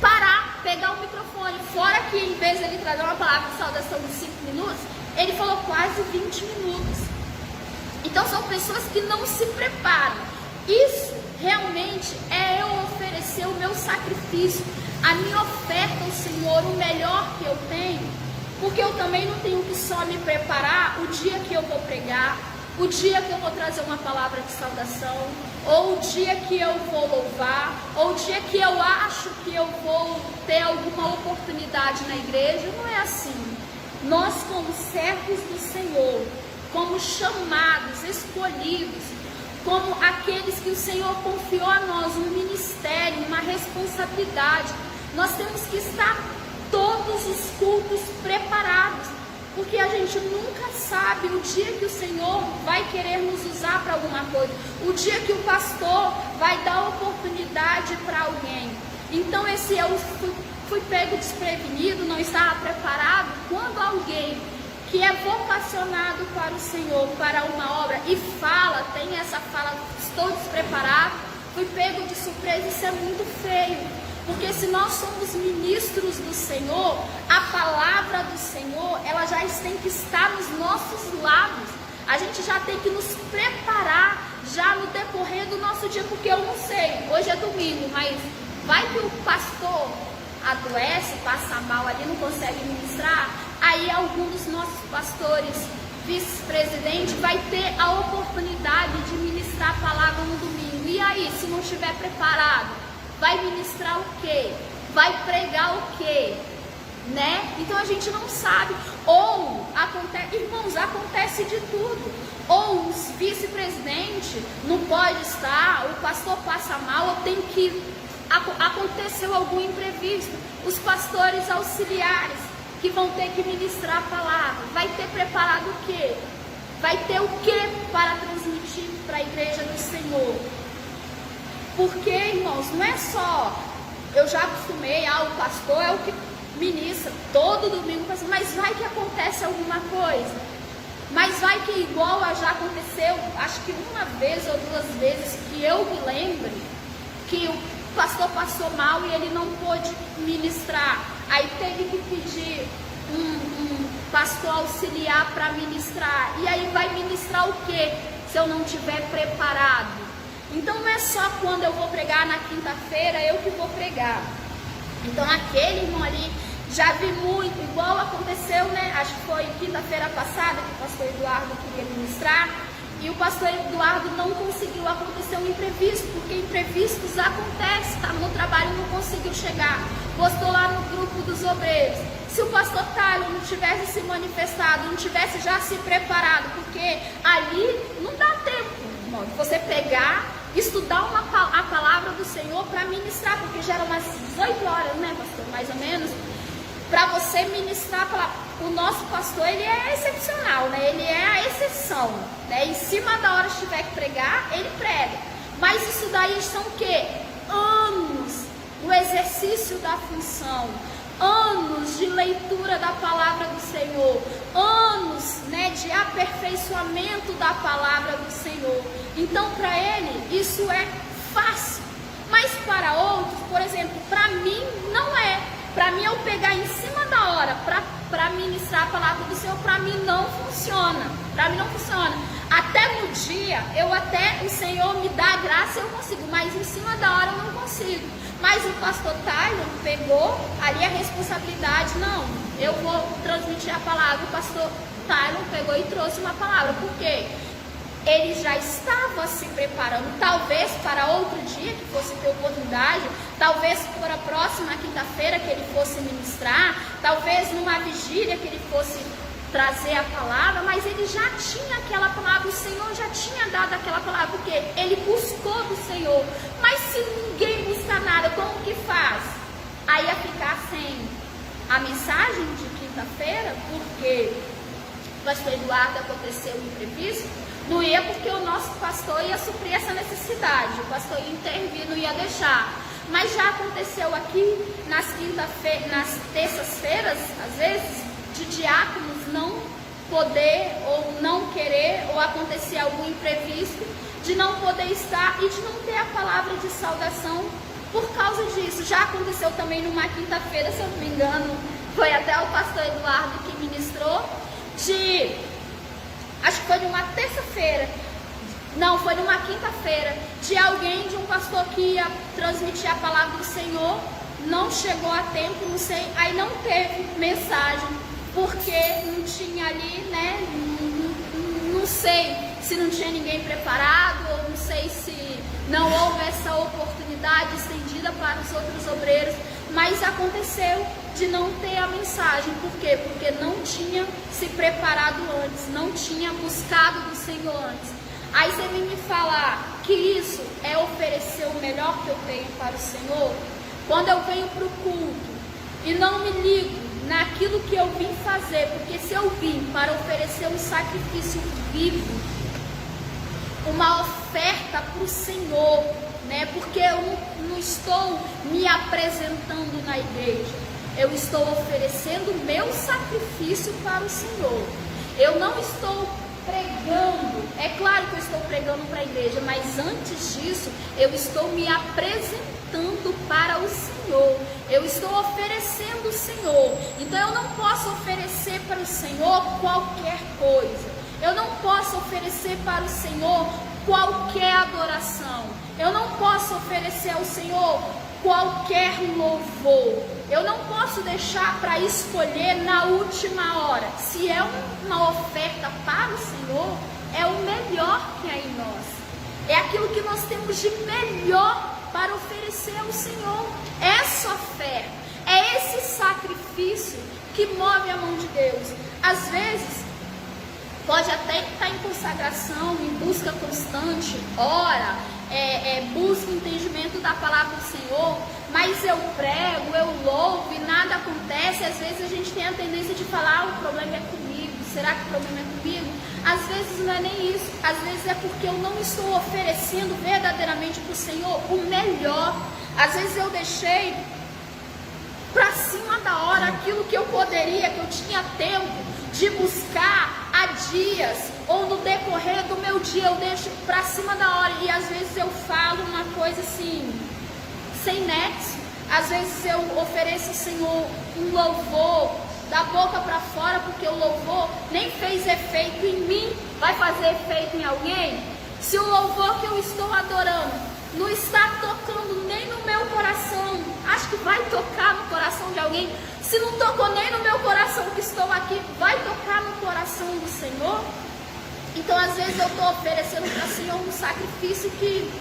parar, pegar o microfone. Fora que em vez de ele trazer uma palavra de saudação de 5 minutos, ele falou quase 20 minutos. Então são pessoas que não se preparam. Isso realmente é eu oferecer o meu sacrifício a minha oferta ao Senhor, o melhor que eu tenho, porque eu também não tenho que só me preparar o dia que eu vou pregar, o dia que eu vou trazer uma palavra de saudação, ou o dia que eu vou louvar, ou o dia que eu acho que eu vou ter alguma oportunidade na igreja. Não é assim. Nós, como servos do Senhor, como chamados, escolhidos, como aqueles que o Senhor confiou a nós um ministério, uma responsabilidade, nós temos que estar todos os cultos preparados, porque a gente nunca sabe o dia que o Senhor vai querer nos usar para alguma coisa, o dia que o pastor vai dar oportunidade para alguém. Então eu fui pego desprevenido, não estava preparado. Quando alguém que é vocacionado para o Senhor, para uma obra, e tem essa fala, estou despreparado, fui pego de surpresa, isso é muito feio. Porque se nós somos ministros do Senhor, a palavra do Senhor, ela já tem que estar nos nossos lábios. A gente já tem que nos preparar já no decorrer do nosso dia, porque eu não sei, hoje é domingo, mas vai que o pastor adoece, passa mal ali, não consegue ministrar, aí algum dos nossos pastores, vice-presidente, vai ter a oportunidade de ministrar a palavra no domingo. E aí, se não estiver preparado, vai ministrar o quê? Vai pregar o quê? Né? Então a gente não sabe. Ou, irmãos, acontece de tudo. Ou os vice-presidente não pode estar, o pastor passa mal, ou tem que... aconteceu algum imprevisto. Os pastores auxiliares que vão ter que ministrar a palavra, vai ter preparado o quê? Vai ter o quê para transmitir para a igreja do Senhor? Porque, irmãos, não é só, eu já acostumei, o pastor é o que ministra todo domingo, mas vai que acontece alguma coisa, mas vai que igual já aconteceu, acho que uma vez ou duas vezes que eu me lembre, que o pastor passou mal e ele não pôde ministrar, aí teve que pedir um pastor auxiliar para ministrar, e aí vai ministrar o quê? Se eu não tiver preparado. Então não é só quando eu vou pregar na quinta-feira, eu que vou pregar. Então aquele irmão ali, já vi muito, igual aconteceu, né? Acho que foi quinta-feira passada que o pastor Eduardo queria ministrar, e o pastor Eduardo não conseguiu, aconteceu um imprevisto, porque imprevistos acontecem, estava no trabalho e não conseguiu chegar. Postou lá no grupo dos obreiros. Se o pastor Tyler não tivesse se manifestado, não tivesse já se preparado, porque ali não dá tempo, irmão, de você pegar, estudar a palavra do Senhor para ministrar, porque já era umas 18 horas, né, pastor, mais ou menos, para você ministrar a palavra. O nosso pastor, ele é excepcional, né? Ele é a exceção, né? Em cima da hora que tiver que pregar, ele prega. Mas isso daí são o quê? Anos no exercício da função, anos de leitura da palavra do Senhor, anos, né, de aperfeiçoamento da palavra do Senhor. Então, para ele, isso é fácil. Mas para outros, por exemplo, para mim, não é. Para mim, eu pegar em cima da hora para ministrar a palavra do Senhor, para mim não funciona. Para mim não funciona. Até no dia, o Senhor me dá a graça, eu consigo, mas em cima da hora eu não consigo. Mas o pastor Tyler pegou ali a responsabilidade, não, eu vou transmitir a palavra. O pastor Tyler pegou e trouxe uma palavra, por quê? Ele já estava se preparando, talvez para outro dia que fosse ter oportunidade, talvez para a próxima quinta-feira que ele fosse ministrar, talvez numa vigília que ele fosse trazer a palavra, mas ele já tinha aquela palavra, o Senhor já tinha dado aquela palavra, porque ele buscou do Senhor. Mas se ninguém busca nada, como que faz? Aí ia ficar sem a mensagem de quinta-feira, porque o pastor Eduardo aconteceu um imprevisto. Não ia, porque o nosso pastor ia suprir essa necessidade, o pastor ia intervir, não ia deixar. Mas já aconteceu aqui nas terças-feiras, às vezes, de diáconos não poder ou não querer, ou acontecer algum imprevisto, de não poder estar e de não ter a palavra de saudação por causa disso. Já aconteceu também numa quinta-feira, se eu não me engano, foi até o pastor Eduardo que ministrou, acho que foi numa terça-feira, não, foi numa quinta-feira, de um pastor que ia transmitir a palavra do Senhor, não chegou a tempo, não sei, aí não teve mensagem, porque não tinha ali, né, não sei se não tinha ninguém preparado, ou não sei se não houve essa oportunidade estendida para os outros obreiros, mas aconteceu de não ter a mensagem. Por quê? Porque não tinha se preparado antes, não tinha buscado do Senhor antes. Aí você vem me falar que isso é oferecer o melhor que eu tenho para o Senhor? Quando eu venho para o culto e não me ligo naquilo que eu vim fazer, porque se eu vim para oferecer um sacrifício vivo, uma oferta para o Senhor, né? Porque eu não estou me apresentando na igreja, eu estou oferecendo o meu sacrifício para o Senhor. Eu não estou pregando, é claro que eu estou pregando para a igreja, mas antes disso, eu estou me apresentando para o Senhor, eu estou oferecendo o Senhor. Então eu não posso oferecer para o Senhor qualquer coisa, eu não posso oferecer para o Senhor qualquer adoração, eu não posso oferecer ao Senhor qualquer louvor. Eu não posso deixar para escolher na última hora. Se é uma oferta para o Senhor, é o melhor que há em nós. É aquilo que nós temos de melhor para oferecer ao Senhor. Essa oferta, é esse sacrifício que move a mão de Deus. Às vezes, pode até estar em consagração, em busca constante, ora, busca entendimento da palavra do Senhor, mas eu prego, eu louvo e nada acontece. Às vezes a gente tem a tendência de falar, o problema é comigo, será que o problema é comigo? Às vezes não é nem isso, às vezes é porque eu não estou oferecendo verdadeiramente para o Senhor o melhor. Às vezes eu deixei para cima da hora aquilo que eu poderia, que eu tinha tempo de buscar há dias, ou no decorrer do meu dia eu deixo para cima da hora, e às vezes eu falo uma coisa assim, sem nexo. Às vezes eu ofereço ao Senhor um louvor da boca para fora, porque o louvor nem fez efeito em mim, vai fazer efeito em alguém? Se o louvor que eu estou adorando não está tocando nem no meu coração, acho que vai tocar no coração de alguém. Se não tocou nem no meu coração que estou aqui, vai tocar no coração do Senhor? Então às vezes eu estou oferecendo para o Senhor um sacrifício que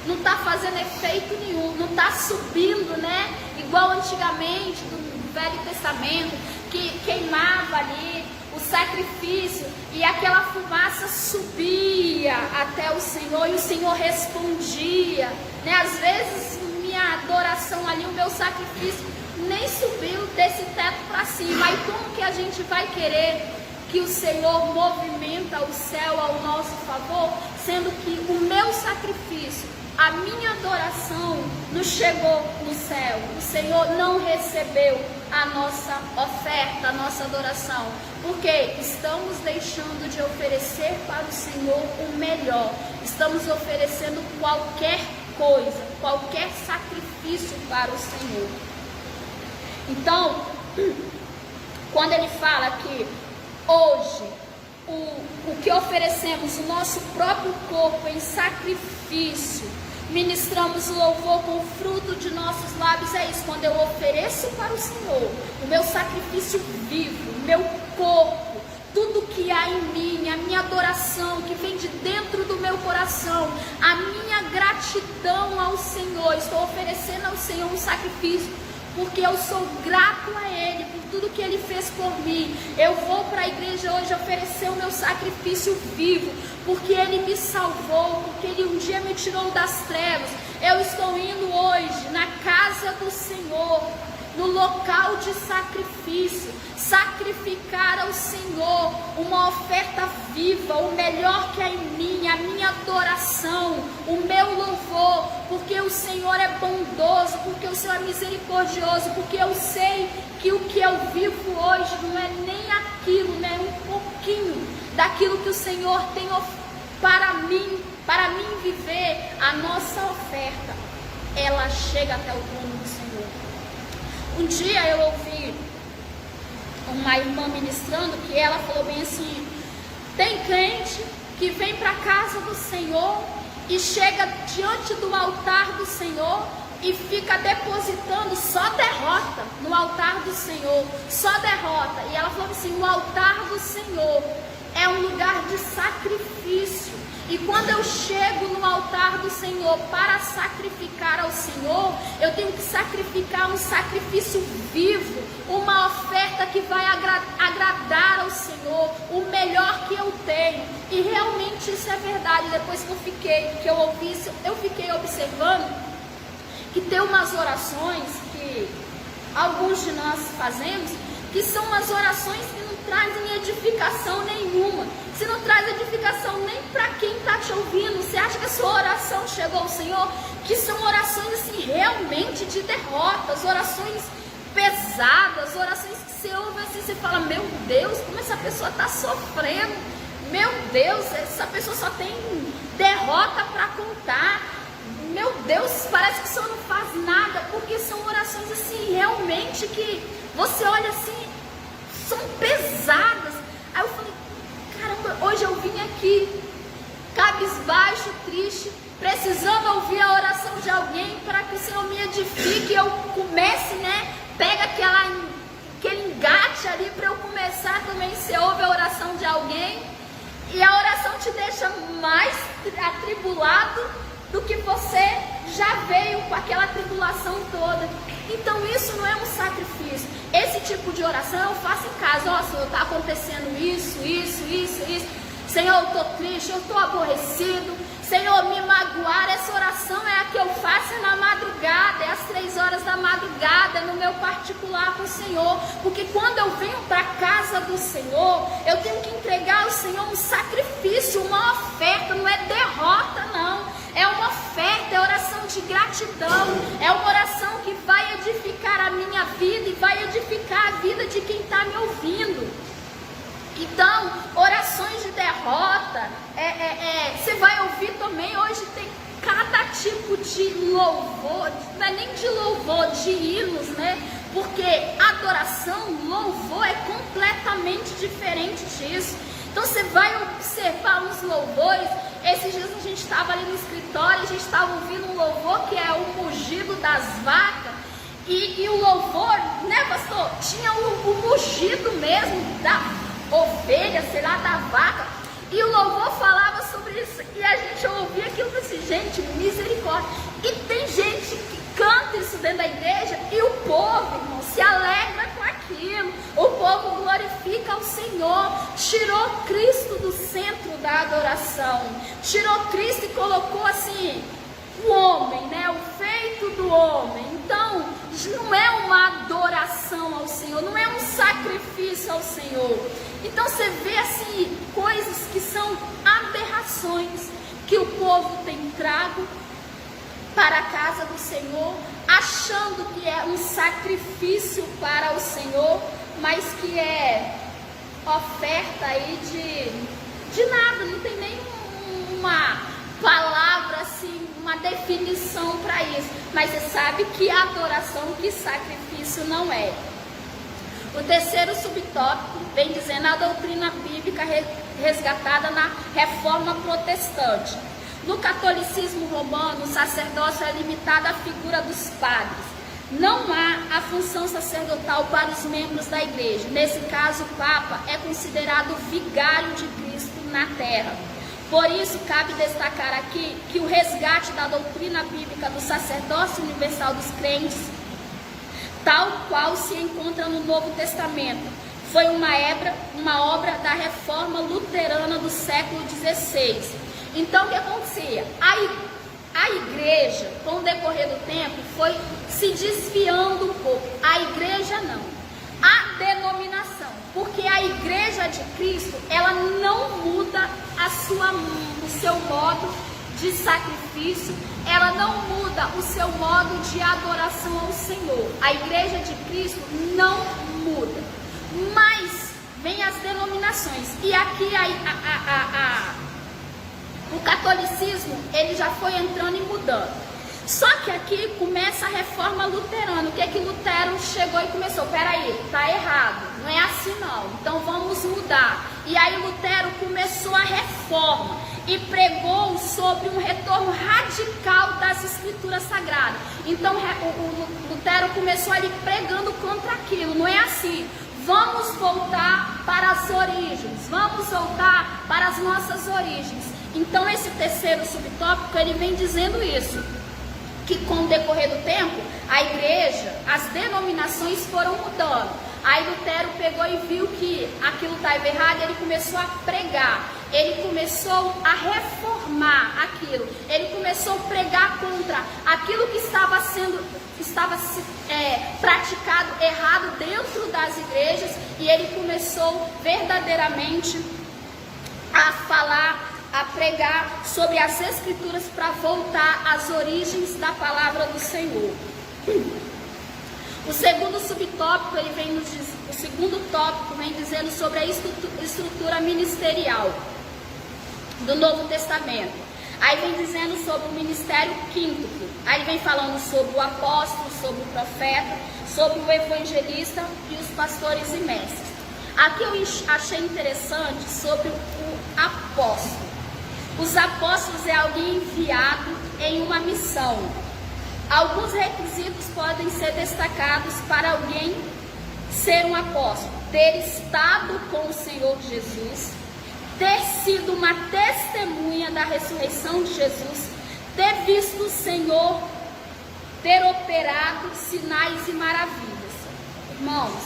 não está fazendo efeito nenhum, não está subindo, né? Igual antigamente, do Velho Testamento, que queimava ali o sacrifício e aquela fumaça subia até o Senhor e o Senhor respondia, né? Às vezes minha adoração ali, o meu sacrifício nem subiu desse teto para cima. Aí como que a gente vai querer que o Senhor movimenta o céu ao nosso favor, sendo que o meu sacrifício, a minha adoração não chegou no céu? O Senhor não recebeu a nossa oferta, a nossa adoração, porque estamos deixando de oferecer para o Senhor o melhor, estamos oferecendo qualquer coisa, qualquer sacrifício para o Senhor. Então, quando ele fala que hoje o que oferecemos, o nosso próprio corpo em sacrifício, ministramos o louvor com o fruto de nossos lábios, é isso. Quando eu ofereço para o Senhor o meu sacrifício vivo, o meu corpo, tudo que há em mim, a minha adoração que vem de dentro do meu coração, a minha gratidão ao Senhor, estou oferecendo ao Senhor um sacrifício, porque eu sou grato a Ele por tudo que Ele fez por mim. Eu vou para a igreja hoje oferecer o meu sacrifício vivo, porque Ele me salvou, porque Ele um dia me tirou das trevas. Eu estou indo hoje na casa do Senhor, no local de sacrifício, sacrificar ao Senhor uma oferta viva, o melhor que há em mim, a minha adoração, o meu louvor, porque o Senhor é bondoso, porque o Senhor é misericordioso, porque eu sei que o que eu vivo hoje não é nem aquilo, né? Um pouquinho daquilo que o Senhor tem para mim viver. A nossa oferta, ela chega até o trono do Senhor. Um dia eu ouvi uma irmã ministrando que ela falou bem assim: tem crente que vem para a casa do Senhor e chega diante do altar do Senhor e fica depositando só derrota no altar do Senhor, só derrota. E ela falou assim: o altar do Senhor é um lugar de sacrifício. E quando eu chego no altar do Senhor para sacrificar ao Senhor, eu tenho que sacrificar um sacrifício vivo, uma oferta que vai agradar ao Senhor, o melhor que eu tenho. E realmente isso é verdade. Depois que eu ouvi isso, eu fiquei observando que tem umas orações que alguns de nós fazemos, que são umas orações que não trazem edificação nenhuma. Se não traz edificação nem para quem está te ouvindo, você acha que a sua oração chegou ao Senhor? Que são orações assim realmente de derrotas, orações pesadas, orações que você ouve assim, você fala: meu Deus, como essa pessoa está sofrendo, meu Deus, essa pessoa só tem derrota para contar, meu Deus, parece que o Senhor não faz nada, porque são orações assim realmente que você olha assim, são pesadas. Aí eu falei: caramba, hoje eu vim aqui cabisbaixo, triste, precisando ouvir a oração de alguém para que o Senhor me edifique, eu comece, pega aquele engate ali para eu começar também. Você ouve a oração de alguém e a oração te deixa mais atribulado do que você já veio com aquela tribulação toda. Então isso não é um sacrifício. Esse tipo de oração eu faço em casa. Ó, Senhor, está acontecendo isso. Senhor, eu estou triste, eu estou aborrecido. Senhor, me magoar. Essa oração é a que eu faço na madrugada, é às 3 horas da madrugada, no meu particular com o Senhor. Porque quando eu venho para a casa do Senhor, eu tenho que entregar ao Senhor um sacrifício, uma oferta. Não é derrota, não. É uma oferta, é oração de gratidão, é uma oração que vai edificar a minha vida e vai edificar a vida de quem está me ouvindo. Então, orações de derrota, você vai ouvir também. Hoje tem cada tipo de louvor, não é nem de louvor, de hinos, porque adoração, louvor é completamente diferente disso. Então você vai observar uns louvores. Esses dias a gente estava ali no escritório, a gente estava ouvindo um louvor que é o mugido das vacas. E o louvor, pastor, tinha o mugido mesmo da ovelha, sei lá, da vaca. E o louvor falava sobre isso. E a gente ouvia aquilo e falou assim: gente, misericórdia. E tem gente que canta isso dentro da igreja e o povo, irmão, se alegra com aquilo. O povo glorifica ao Senhor. Tirou Cristo do centro da adoração. Tirou Cristo e colocou assim o homem, o feito do homem. Então, não é uma adoração ao Senhor, não é um sacrifício ao Senhor. Então você vê assim coisas que são aberrações que o povo tem trago para a casa do Senhor, achando que é um sacrifício para o Senhor, mas que é oferta aí de nada, não tem nenhuma palavra assim, uma definição para isso. Mas você sabe que adoração, que sacrifício não é. O terceiro subtópico vem dizendo a doutrina bíblica resgatada na Reforma Protestante. No catolicismo romano, o sacerdócio é limitado à figura dos padres. Não há a função sacerdotal para os membros da igreja. Nesse caso, o Papa é considerado vigário de Cristo na terra. Por isso, cabe destacar aqui que o resgate da doutrina bíblica do sacerdócio universal dos crentes, tal qual se encontra no Novo Testamento, foi uma obra da Reforma Luterana do século XVI. Então, o que acontecia? A igreja, com o decorrer do tempo, foi se desviando um pouco. A igreja não. A denominação. Porque a igreja de Cristo, ela não muda o seu modo de sacrifício, ela não muda o seu modo de adoração ao Senhor. A igreja de Cristo não muda. Mas vem as denominações. E aqui o catolicismo, ele já foi entrando e mudando. Só que aqui começa a reforma luterana. O que é que Lutero chegou e começou? Peraí, tá errado, não é assim não, então vamos mudar. E aí Lutero começou a reforma. e pregou sobre um retorno radical das escrituras sagradas. Então o Lutero começou ali pregando contra aquilo. Não é assim: vamos voltar para as origens, vamos voltar para as nossas origens. Então esse terceiro subtópico, ele vem dizendo isso, que com o decorrer do tempo, a igreja, as denominações foram mudando. Aí Lutero pegou e viu que aquilo estava errado, ele começou a pregar, ele começou a reformar aquilo, ele começou a pregar contra aquilo que estava sendo praticado errado dentro das igrejas, e ele começou verdadeiramente a falar, a pregar sobre as escrituras para voltar às origens da palavra do Senhor. O segundo subtópico, ele vem nos dizer, o segundo tópico vem dizendo sobre a estrutura ministerial do Novo Testamento. Aí vem dizendo sobre o ministério quíntuplo. Aí ele vem falando sobre o apóstolo, sobre o profeta, sobre o evangelista e os pastores e mestres. Aqui eu achei interessante sobre o apóstolo. Os apóstolos é alguém enviado em uma missão. Alguns requisitos podem ser destacados para alguém ser um apóstolo: ter estado com o Senhor Jesus, ter sido uma testemunha da ressurreição de Jesus, ter visto o Senhor, ter operado sinais e maravilhas. Irmãos,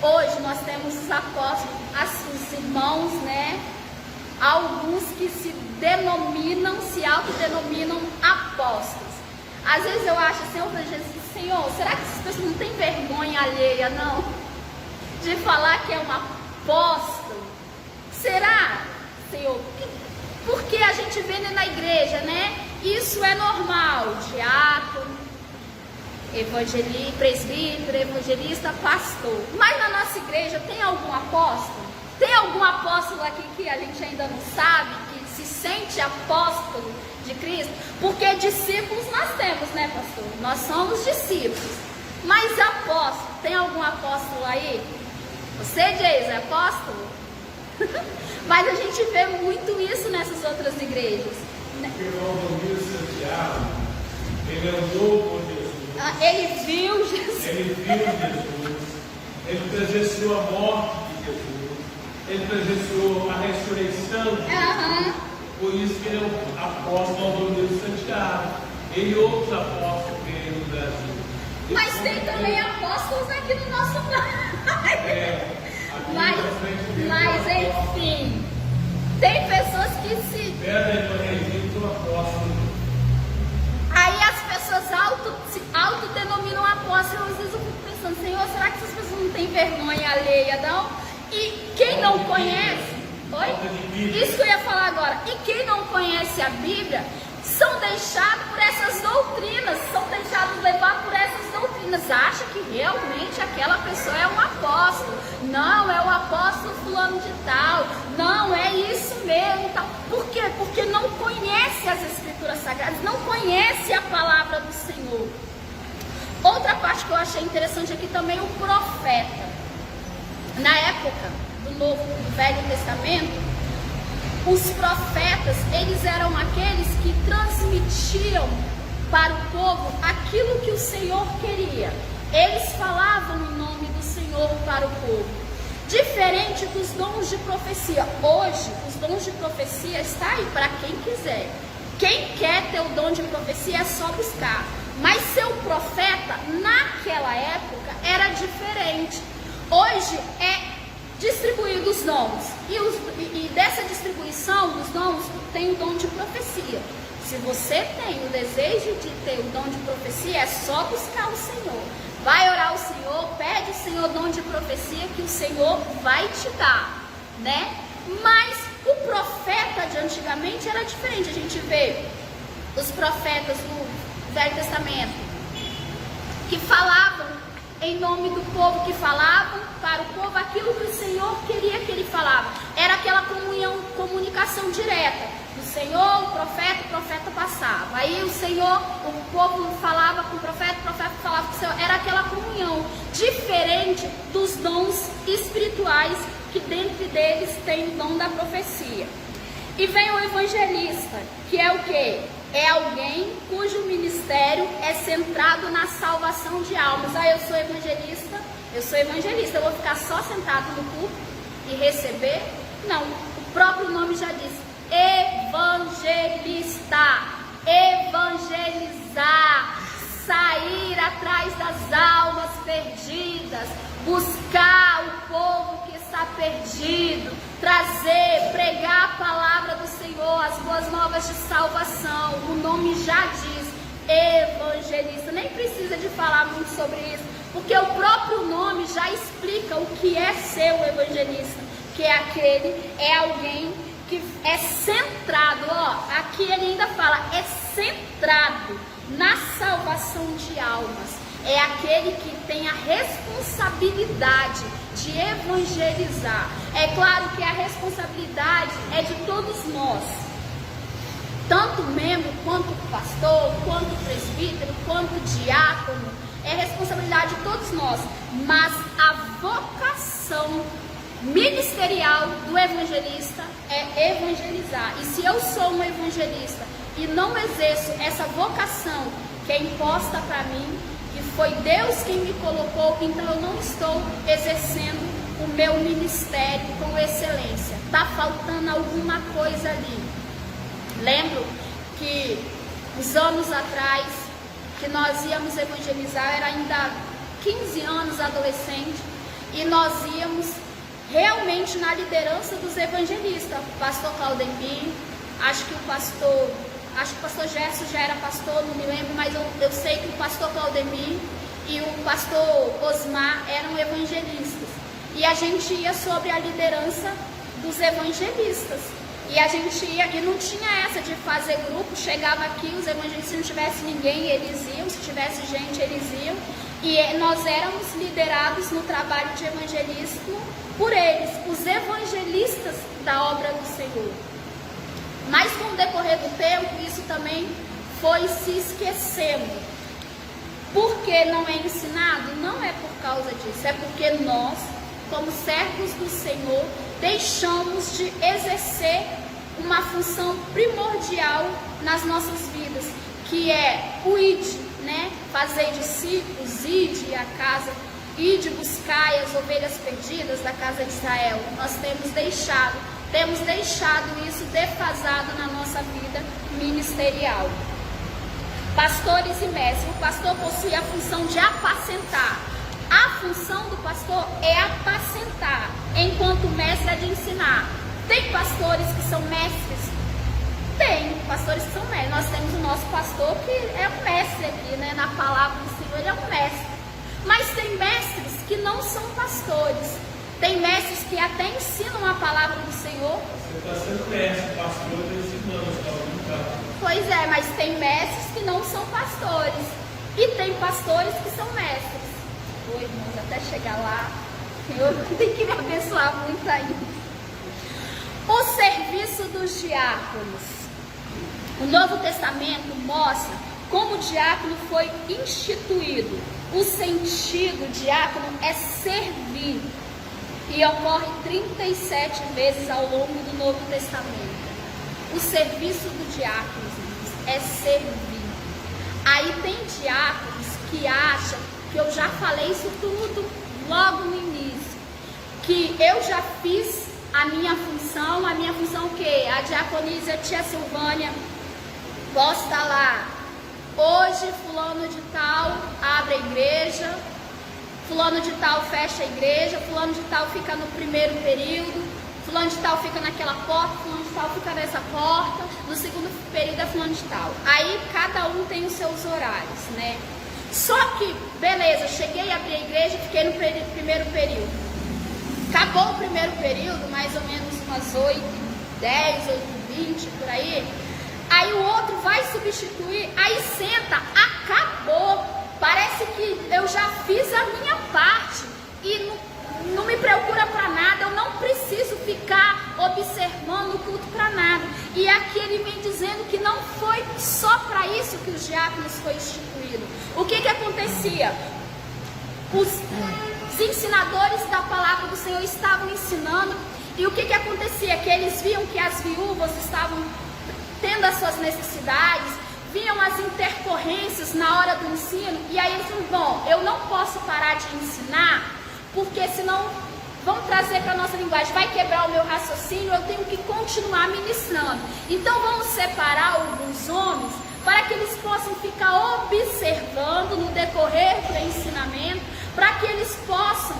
hoje nós temos os apóstolos, os irmãos, né? Alguns que se autodenominam apóstolos. Às vezes eu acho assim, Senhor, será que essas pessoas não têm vergonha alheia, não? De falar que é um apóstolo? Será, Senhor? Porque a gente vê na igreja, né? Isso é normal. Diácono, presbítero, evangelista, pastor. Mas na nossa igreja tem algum apóstolo? Tem algum apóstolo aqui que a gente ainda não sabe, que se sente apóstolo de Cristo? Porque discípulos nós temos, né, pastor? Nós somos discípulos. Mas apóstolo, tem algum apóstolo aí? Você, Geis, é apóstolo? Mas a gente vê muito isso nessas outras igrejas. Porque o Valdomiro Santiago, ele andou com Jesus. Ele viu Jesus. Ele presenciou a morte de Jesus. Ele presenciou a ressurreição de Jesus. Por isso que ele é o apóstolo Valdomiro Santiago. Ele e outros apóstolos que tem no Brasil. Mas tem também apóstolos aqui no nosso bairro. Mas enfim, tem pessoas que se... Aí as pessoas se autodenominam apóstolos. Às vezes eu fico pensando, Senhor, será que essas pessoas não têm vergonha alheia, não? E quem não conhece... Oi? Isso que eu ia falar agora. E quem não conhece a Bíblia são deixados por essas doutrinas, são deixados levar por essas doutrinas. Acha que realmente aquela pessoa é um apóstolo. Não, é o apóstolo fulano de tal. Não, é isso mesmo. Tal. Por quê? Porque não conhece as escrituras sagradas, não conhece a palavra do Senhor. Outra parte que eu achei interessante aqui também, o profeta. Na época do Velho Testamento, os profetas, eles eram aqueles que transmitiam para o povo aquilo que o Senhor queria. Eles falavam em nome do Senhor para o povo. Diferente dos dons de profecia. Hoje, os dons de profecia estão aí para quem quiser. Quem quer ter o dom de profecia é só buscar. Mas ser o profeta, naquela época, era diferente. Hoje é distribuído os dons, e dessa distribuição dos dons tem o dom de profecia. Se você tem o desejo de ter o dom de profecia, é só buscar o Senhor. Vai orar ao Senhor, pede ao Senhor o dom de profecia, que o Senhor vai te dar, né? Mas o profeta de antigamente era diferente. A gente vê os profetas do Velho Testamento que falavam em nome do povo, que falavam para o povo aquilo que o Senhor queria que ele falava. Era aquela comunicação direta. O Senhor, o profeta passava. Aí o Senhor, o povo falava com o profeta falava com o Senhor. Era aquela comunhão, diferente dos dons espirituais, que dentro deles tem o dom da profecia. E vem o evangelista, que é o quê? É alguém cujo ministério é centrado na salvação de almas. Eu sou evangelista, eu vou ficar só sentado no culto e receber? Não, o próprio nome já diz, evangelista, evangelizar, sair atrás das almas perdidas, buscar o povo que está perdido, trazer, pregar a palavra do Senhor, as boas novas de salvação. O nome já diz, evangelista. Nem precisa de falar muito sobre isso, porque o próprio nome já explica o que é ser o evangelista, que é alguém que é centrado, aqui ele ainda fala, é centrado na salvação de almas. É aquele que tem a responsabilidade de evangelizar. É claro que a responsabilidade é de todos nós, tanto membro, quanto pastor, quanto presbítero, quanto diácono, é responsabilidade de todos nós, mas a vocação ministerial do evangelista é evangelizar. E se eu sou um evangelista e não exerço essa vocação que é imposta para mim, que foi Deus quem me colocou, então eu não estou exercendo o meu ministério com excelência. Está faltando alguma coisa ali. Lembro que uns anos atrás, que nós íamos evangelizar, era ainda 15 anos adolescente, e nós íamos realmente na liderança dos evangelistas. O pastor Claudemir, acho que o pastor Gerson já era pastor, não me lembro, mas eu sei que o pastor Claudemir e o pastor Osmar eram evangelistas. E a gente ia sobre a liderança dos evangelistas. E a gente ia, e não tinha essa de fazer grupo, chegava aqui, os evangelistas, se não tivesse ninguém, eles iam, se tivesse gente, eles iam. E nós éramos liderados no trabalho de evangelismo por eles, os evangelistas da obra do Senhor. Mas com o decorrer do tempo, isso também foi se esquecendo. Por que não é ensinado? Não é por causa disso, é porque nós, como servos do Senhor, deixamos de exercer uma função primordial nas nossas vidas, que é o ide, né? Fazer discípulos, ide a casa, ide buscar as ovelhas perdidas da casa de Israel. Nós temos deixado isso defasado na nossa vida ministerial. Pastores e mestres. O pastor possui a função de apacentar. A função do pastor é apacentar, enquanto o mestre é de ensinar. Tem pastores que são mestres? Tem pastores que são mestres. Nós temos o nosso pastor que é um mestre aqui, né? Na palavra do Senhor, ele é um mestre. Mas tem mestres que não são pastores. Tem mestres que até ensinam a palavra do Senhor. Você está sendo mestre, pastor, ensinando. Pois é, mas tem mestres que não são pastores. E tem pastores que são mestres. Oi, irmãos, até chegar lá, eu tenho que me abençoar muito ainda. O serviço dos diáconos. O Novo Testamento mostra como o diácono foi instituído. O sentido diácono é servir. E ocorre 37 vezes ao longo do Novo Testamento. O serviço do diácono é servir. Aí tem diáconos que acham, que eu já falei isso tudo logo no início, que eu já fiz a minha função o quê? A diaconisa Tia Silvânia posta lá, hoje fulano de tal abre a igreja, fulano de tal fecha a igreja, fulano de tal fica no primeiro período, fulano de tal fica naquela porta, fulano de tal fica nessa porta, no segundo período é fulano de tal. Aí cada um tem os seus horários, né? Só que, beleza, cheguei a abrir a igreja e fiquei no primeiro período. Acabou o primeiro período, mais ou menos umas 8h10, 8h20, por aí. Aí o outro vai substituir, aí senta, acabou. Parece que eu já fiz a minha parte e não me procura para nada, eu não preciso ficar observando o culto para nada. E aqui ele vem dizendo que não foi só para isso que os diáconos foi instituído. O que acontecia? Os ensinadores da palavra do Senhor estavam ensinando E o que acontecia? Que eles viam que as viúvas estavam tendo as suas necessidades, viam as intercorrências na hora do ensino, e aí eles falaram, bom, eu não posso parar de ensinar, porque senão, vamos trazer para a nossa linguagem, vai quebrar o meu raciocínio, eu tenho que continuar ministrando. Então vamos separar alguns homens, para que eles possam ficar observando no decorrer do ensinamento, para que eles possam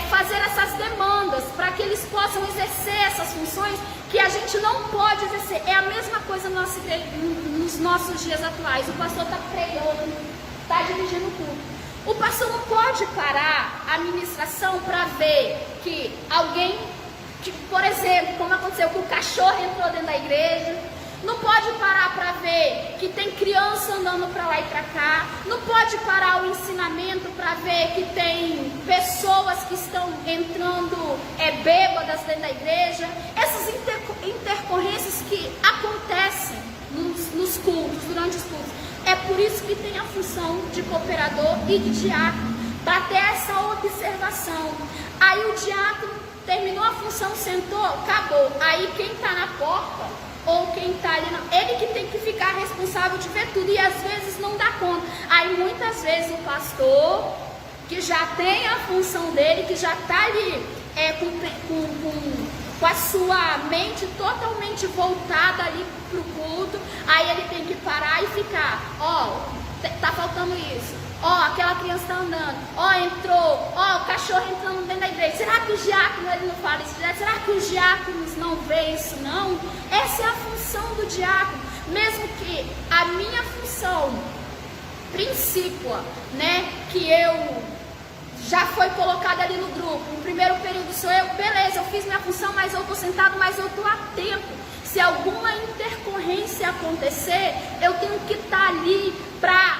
fazer essas demandas, para que eles possam exercer essas funções que a gente não pode exercer. É a mesma coisa nos nossos dias atuais. O pastor está pregando, está dirigindo o culto. O pastor não pode parar a ministração para ver que alguém, por exemplo, como aconteceu que o cachorro entrou dentro da igreja. Não pode parar para ver que tem criança andando para lá e para cá. Não pode parar o ensinamento para ver que tem pessoas que estão entrando bêbadas dentro da igreja. Essas intercorrências que acontecem nos cultos, durante os cultos. É por isso que tem a função de cooperador e de diácono, para ter essa observação. Aí o diácono terminou a função, sentou, acabou. Aí quem está na porta, ou quem está ali, ele que tem que ficar responsável de ver tudo, e às vezes não dá conta. Aí muitas vezes o pastor, que já tem a função dele, que já está ali com a sua mente totalmente voltada ali para o culto, aí ele tem que parar e ficar, tá faltando isso, aquela criança está andando, entrou, o cachorro entrando dentro da igreja. Será que o diácono ele não fala isso? Será que os diáconos não veem isso? Não. Essa é a função do diácono. Mesmo que a minha função principal, que eu já foi colocada ali no grupo, no primeiro período sou eu, beleza, eu fiz minha função, mas eu estou sentado, mas eu estou atento. Se alguma intercorrência acontecer, eu tenho que estar ali para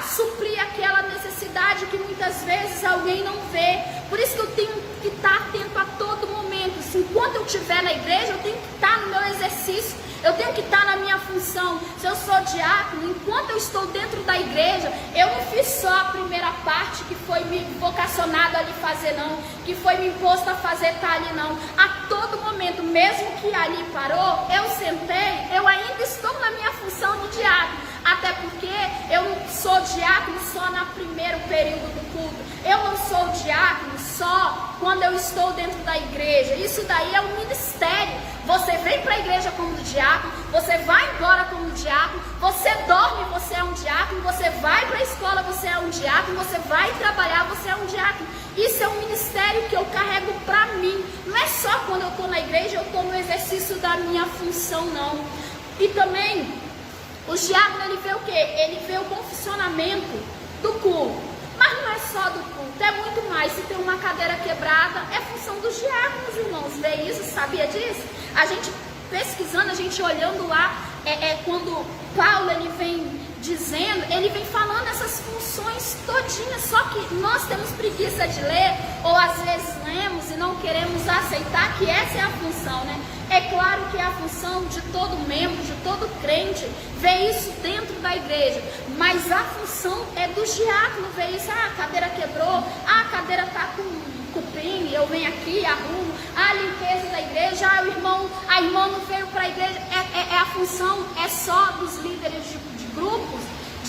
suprir aquela necessidade que muitas vezes alguém não vê. Por isso que eu tenho que estar atento a todo momento. Enquanto eu estiver na igreja, eu tenho que estar no meu exercício, eu tenho que estar na minha função. Se eu sou diácono, enquanto eu estou dentro da igreja, eu não fiz só a primeira parte que foi me vocacionado ali fazer, não, que foi me imposto a fazer, tá ali, não. A todo momento, mesmo que ali parou, eu sentei, eu ainda estou na minha função de diácono. Até porque eu não sou diácono só no primeiro período do culto. Eu não sou diácono só quando eu estou dentro da igreja. Isso daí é um ministério. Você vem para a igreja como diácono, você vai embora como diácono, você dorme, você é um diácono, você vai para a escola, você é um diácono, você vai trabalhar, você é um diácono. Isso é um ministério que eu carrego para mim. Não é só quando eu estou na igreja, eu estou no exercício da minha função, não. E também o diácono, ele vê o quê? Ele vê o bom funcionamento do culto. Mas não é só do culto, é muito mais. Se tem uma cadeira quebrada, é função dos diáconos, irmãos. Vê isso? Sabia disso? A gente pesquisando, a gente olhando lá, quando Paulo ele vem dizendo, ele vem falando essas funções todinhas, só que nós temos preguiça de ler, ou às vezes lemos e não queremos aceitar que essa é a função, É claro que é a função de todo membro, de todo crente, ver isso dentro da igreja, mas a função é do diácono ver isso. A cadeira quebrou, a cadeira está com cupim, eu venho aqui, arrumo, a limpeza da igreja, a irmã não veio para a igreja, a função é só dos líderes de grupos,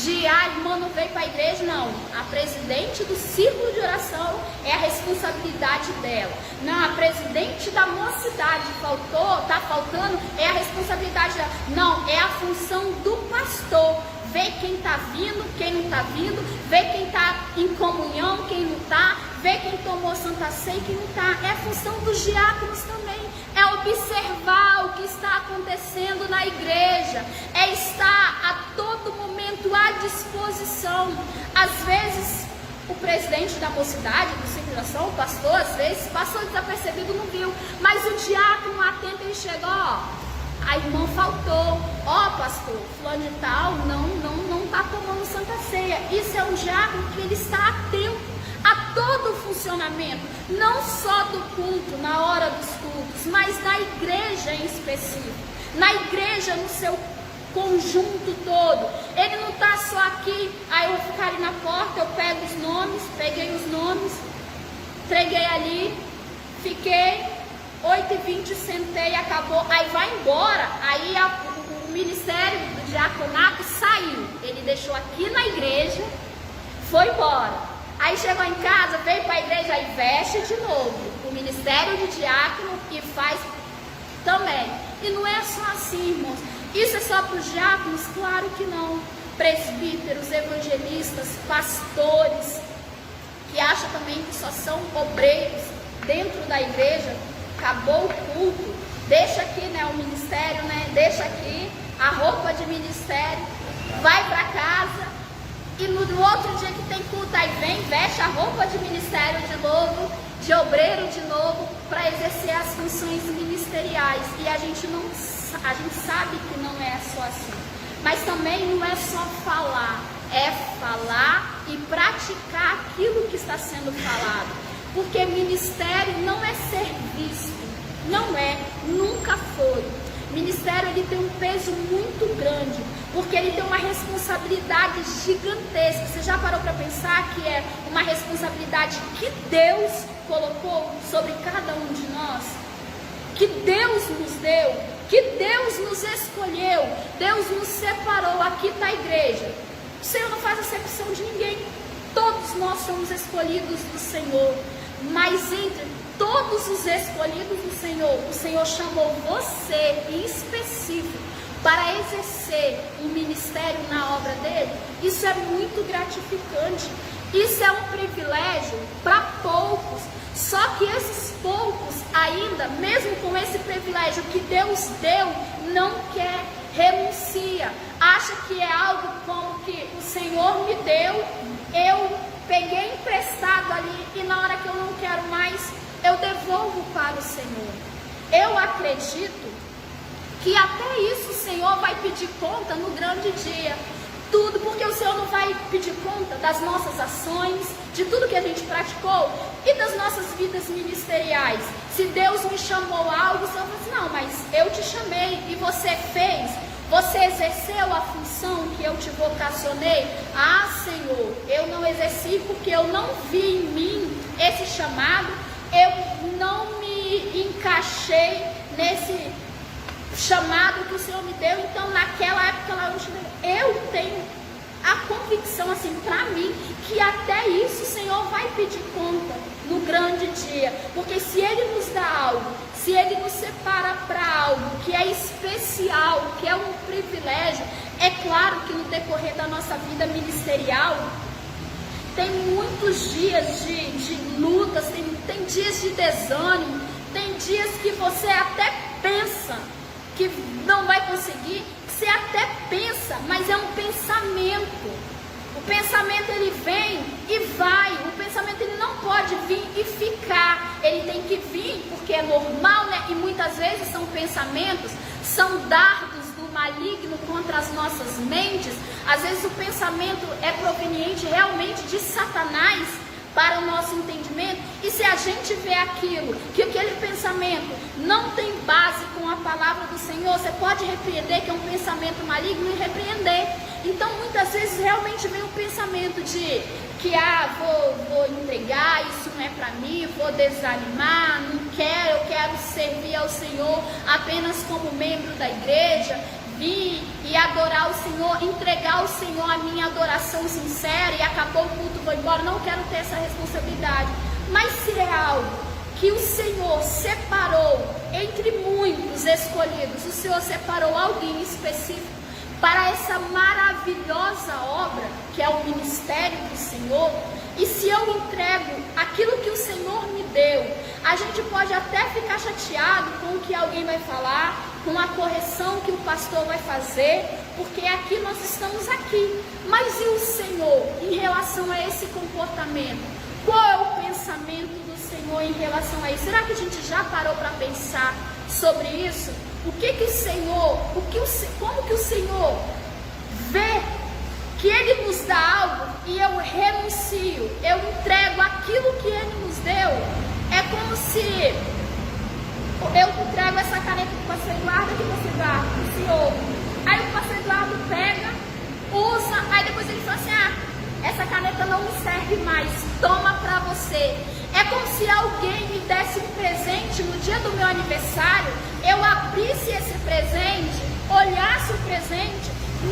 a irmã não veio para a igreja, não. A presidente do círculo de oração é a responsabilidade dela. Não, a presidente da mocidade está faltando, é a responsabilidade dela. Não, é a função do pastor. Ver quem está vindo, quem não está vindo, ver quem está em comunhão, quem não está, ver quem tomou Santa Ceia e quem não está. É a função dos diáconos também. É observar o que está acontecendo na igreja, é estar a todo momento à disposição. Às vezes, o presidente da mocidade, do círculo de oração, o pastor, às vezes, passou desapercebido, não viu, mas o diácono atento e chega, a irmã faltou, pastor, fulano de tal, não está tomando Santa Ceia. Isso é um diácono que ele está atento a todo o funcionamento, não só do culto, na hora dos cultos, mas da igreja em específico, na igreja no seu conjunto todo. Ele não está só aqui, aí eu vou ficar ali na porta, eu pego os nomes, peguei os nomes, entreguei ali, Fiquei 8h20, sentei, acabou, aí vai embora. Aí o ministério do diaconato saiu. Ele deixou aqui na igreja, foi embora. Aí chegou em casa, veio para a igreja e veste de novo o ministério de diácono e faz também. E não é só assim, irmãos. Isso é só para os diáconos? Claro que não. Presbíteros, evangelistas, pastores, que acham também que só são obreiros dentro da igreja. Acabou o culto, deixa aqui, né, o ministério, né, deixa aqui a roupa de ministério, vai para casa e no outro dia que tem culto, aí vem, veste a roupa de ministério de novo, de obreiro de novo, para exercer as funções ministeriais. E a gente sabe que não é só assim. Mas também não é só falar, é falar e praticar aquilo que está sendo falado. Porque ministério não é ser visto, não é, nunca foi. Ministério, ele tem um peso muito grande, porque ele tem uma responsabilidade gigantesca. Você já parou para pensar que é uma responsabilidade que Deus colocou sobre cada um de nós? Que Deus nos deu, que Deus nos escolheu, Deus nos separou. Aqui está a igreja. O Senhor não faz acepção de ninguém. Todos nós somos escolhidos do Senhor. Mas entre todos os escolhidos do Senhor, o Senhor chamou você em específico para exercer um ministério na obra dele. Isso é muito gratificante. Isso é um privilégio para poucos. Só que esses poucos ainda, mesmo com esse privilégio que Deus deu, não quer, renuncia. Acha que é algo como que o Senhor me deu, eu peguei emprestado ali e na hora que eu não quero mais, eu devolvo para o Senhor. Eu acredito que até isso o Senhor vai pedir conta no grande dia. Tudo, porque o Senhor não vai pedir conta das nossas ações, de tudo que a gente praticou e das nossas vidas ministeriais. Se Deus me chamou a algo, o Senhor fala assim, não, mas eu te chamei e você fez. Você exerceu a função que eu te vocacionei? Ah, Senhor, eu não exerci porque eu não vi em mim esse chamado, eu não me encaixei nesse chamado que o Senhor me deu. Então naquela época lá eu tenho a convicção assim para mim que até isso o Senhor vai pedir conta no grande dia, porque se Ele nos dá algo, se Ele nos separa para algo que é especial, que é um privilégio, é claro que no decorrer da nossa vida ministerial tem muitos dias de lutas, tem dias de desânimo, tem dias que você até pensa que não vai conseguir, você até pensa, mas é um pensamento. O pensamento ele vem e vai, o pensamento ele não pode vir e ficar, ele tem que vir porque é normal, né? E muitas vezes são pensamentos, são dardos do maligno contra as nossas mentes. Às vezes o pensamento é proveniente realmente de Satanás para o nosso entendimento, e se a gente vê aquilo, que aquele pensamento não tem base com a palavra do Senhor, você pode repreender que é um pensamento maligno e repreender. Então muitas vezes realmente vem o pensamento de que vou entregar, isso não é para mim, vou desanimar, não quero, eu quero servir ao Senhor apenas como membro da igreja, vir e adorar o Senhor, entregar ao Senhor a minha adoração sincera e acabou o culto, vou embora, não quero ter essa responsabilidade. Mas se é algo que o Senhor separou entre muitos escolhidos, o Senhor separou alguém específico para essa maravilhosa obra que é o ministério do Senhor, e se eu entrego aquilo que o Senhor me deu, a gente pode até ficar chateado com o que alguém vai falar, com a correção que o pastor vai fazer, porque aqui nós estamos aqui. Mas e o Senhor em relação a esse comportamento? Qual é o pensamento do Senhor em relação a isso? Será que a gente já parou para pensar sobre isso? O que que o Senhor, como que o Senhor vê que Ele nos dá algo e eu renuncio, eu entrego aquilo que Ele nos deu? É como se eu entrego essa caneta que o pastor Eduardo, que você guarda, Senhor. Aí o pastor Eduardo pega, usa, aí depois ele fala assim, essa caneta não me serve mais, toma pra você. É como se alguém me desse um presente presente,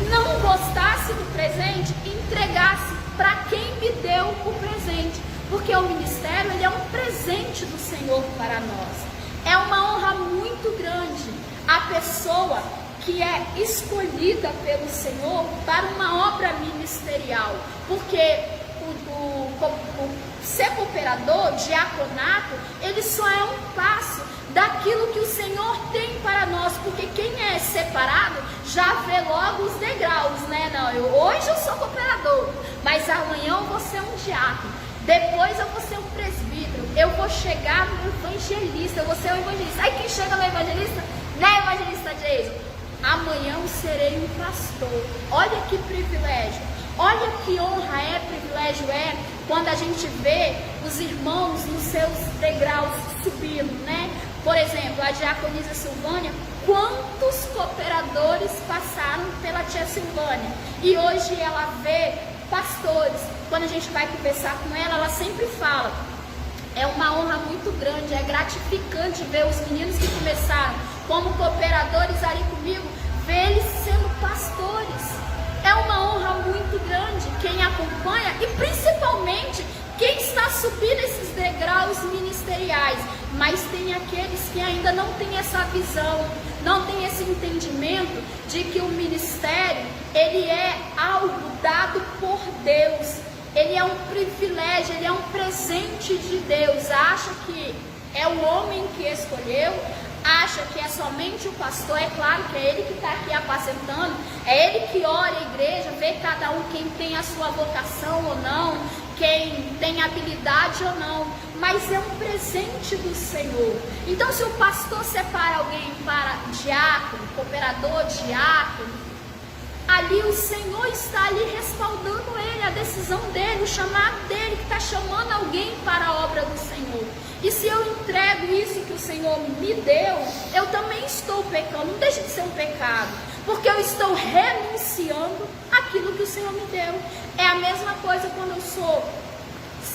não gostasse do presente, entregasse para quem me deu o presente. Porque o ministério, ele é um presente do Senhor para nós. É uma honra muito grande a pessoa que é escolhida pelo Senhor para uma obra ministerial. Porque o ser cooperador, diaconato, ele só é um passo daquilo que o Senhor tem para nós, porque quem é separado já vê logo os degraus, né? Não, hoje eu sou cooperador, mas amanhã eu vou ser um diácono, depois eu vou ser um presbítero, eu vou chegar no evangelista, eu vou ser um evangelista. Aí quem chega no evangelista, né, evangelista Jason? Amanhã eu serei um pastor. Olha que privilégio, olha que honra privilégio é quando a gente vê os irmãos nos seus degraus subindo, né? Por exemplo, a diaconisa Silvânia, quantos cooperadores passaram pela tia Silvânia? E hoje ela vê pastores. Quando a gente vai conversar com ela, ela sempre fala, é uma honra muito grande, é gratificante ver os meninos que começaram como cooperadores ali comigo, ver eles sendo pastores. É uma honra muito grande quem acompanha e principalmente quem está subindo esses degraus ministeriais. Mas tem aqueles que ainda não têm essa visão, não têm esse entendimento de que o ministério, ele é algo dado por Deus. Ele é um privilégio, ele é um presente de Deus. Acha que é o homem que escolheu, acha que é somente o pastor. É claro que é ele que está aqui apacentando, é ele que ora a igreja, vê cada um quem tem a sua vocação ou não, quem tem habilidade ou não, mas é um presente do Senhor. Então, se o pastor separa alguém para diácono, cooperador, diácono, ali o Senhor está ali respaldando ele, a decisão dele, o chamado dele, que está chamando alguém para a obra do Senhor. E se eu entrego isso que o Senhor me deu, eu também estou pecando. Não deixa de ser um pecado, porque eu estou renunciando àquilo que o Senhor me deu. É a mesma coisa quando eu sou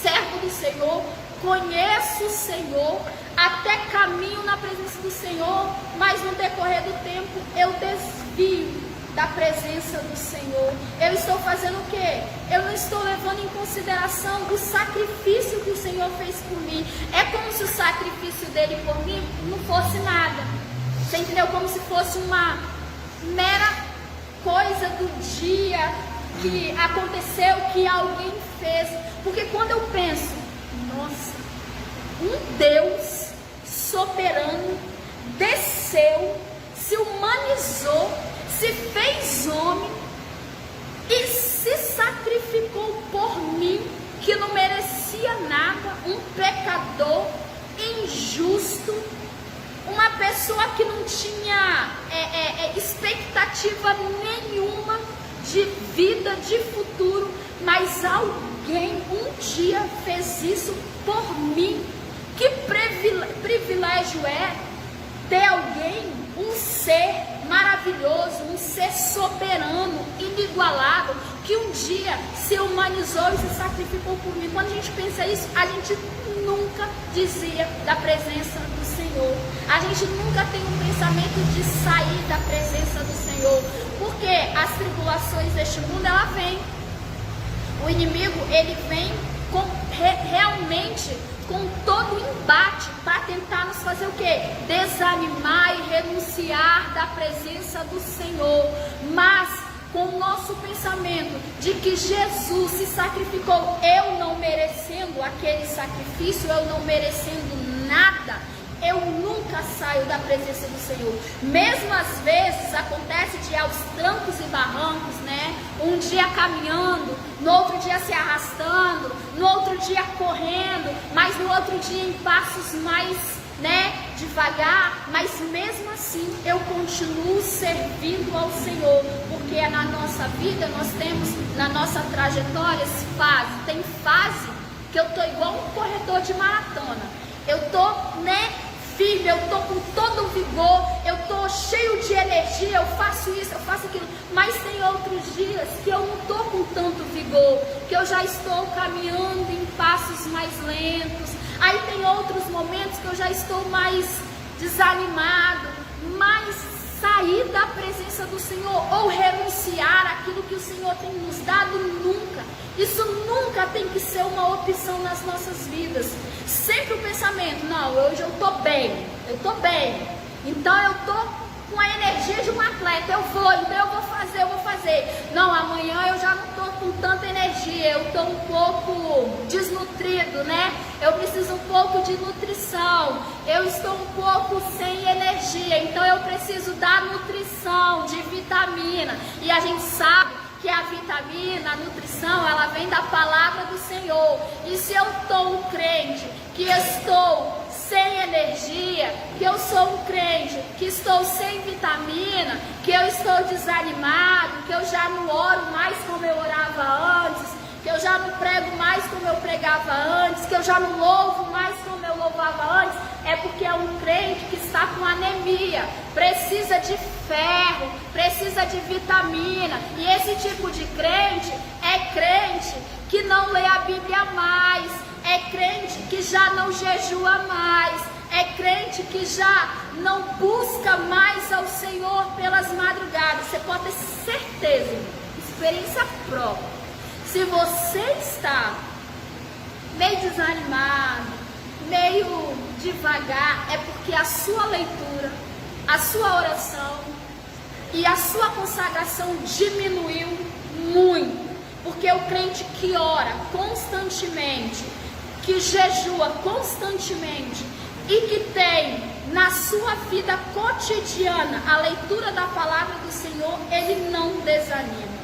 servo do Senhor, conheço o Senhor, até caminho na presença do Senhor, mas no decorrer do tempo eu desvio da presença do Senhor. Eu estou fazendo o quê? Eu não estou levando em consideração o sacrifício que o Senhor fez por mim. É como se o sacrifício dele por mim não fosse nada. Você entendeu? Como se fosse uma mera coisa do dia que aconteceu, que alguém fez. Porque quando eu penso, nossa, um Deus soberano desceu, se humanizou, se fez homem e se sacrificou por mim, que não merecia nada, um pecador injusto, uma pessoa que não tinha expectativa nenhuma de vida, de futuro, mas alguém um dia fez isso por mim. Que privilégio é ter alguém, um ser maravilhoso, um ser soberano, inigualável, que um dia se humanizou e se sacrificou por mim. Quando a gente pensa isso, a gente nunca dizia da presença do Senhor. A gente nunca tem um pensamento de sair da presença do Senhor, porque as tribulações deste mundo, ela vem. O inimigo, ele vem realmente com todo o embate para tentar nos fazer o quê? Desanimar e renunciar da presença do Senhor. Mas com o nosso pensamento de que Jesus se sacrificou, eu não merecendo aquele sacrifício, eu não merecendo nada, eu nunca saio da presença do Senhor. Mesmo às vezes acontece de ir aos trancos e barrancos, né? Um dia caminhando, no outro dia se arrastando, no outro dia correndo, mas no outro dia em passos mais, devagar. Mas mesmo assim eu continuo servindo ao Senhor, porque na nossa vida nós temos, na nossa trajetória, tem fase que eu tô igual um corredor de maratona. Eu tô, firme, eu tô com todo o vigor, eu tô cheio de energia, eu faço isso, eu faço aquilo. Mas tem outros dias que eu não tô com tanto vigor, que eu já estou caminhando em passos mais lentos. Aí tem outros momentos que eu já estou mais desanimado, mas sair da presença presença do Senhor ou renunciar àquilo que o Senhor tem nos dado? Nunca. Isso nunca tem que ser uma opção nas nossas vidas. Sempre o pensamento, não, hoje eu estou bem, então eu estou com a energia de um atleta, então eu vou fazer. Não, amanhã eu já não estou com tanta energia, eu estou um pouco desnutrido, né? Eu preciso um pouco de nutrição, eu estou um pouco sem energia, então eu preciso da nutrição, de vitamina. E a gente sabe que a vitamina, a nutrição, ela vem da palavra do Senhor. E se eu estou um crente que estou sem energia, que eu sou um crente que estou sem vitamina, que eu estou desanimado, que eu já não oro mais como eu orava antes, que eu já não prego mais como eu pregava antes, que eu já não louvo mais como eu louvava antes, é porque é um crente que está com anemia, precisa de ferro, precisa de vitamina. E esse tipo de crente é crente que não lê a Bíblia mais, é crente que já não jejua mais, é crente que já não busca mais ao Senhor pelas madrugadas. Você pode ter certeza, experiência própria. Se você está meio desanimado, meio devagar, é porque a sua leitura, a sua oração e a sua consagração diminuiu muito. Porque o crente que ora constantemente, que jejua constantemente e que tem na sua vida cotidiana a leitura da palavra do Senhor, ele não desanima.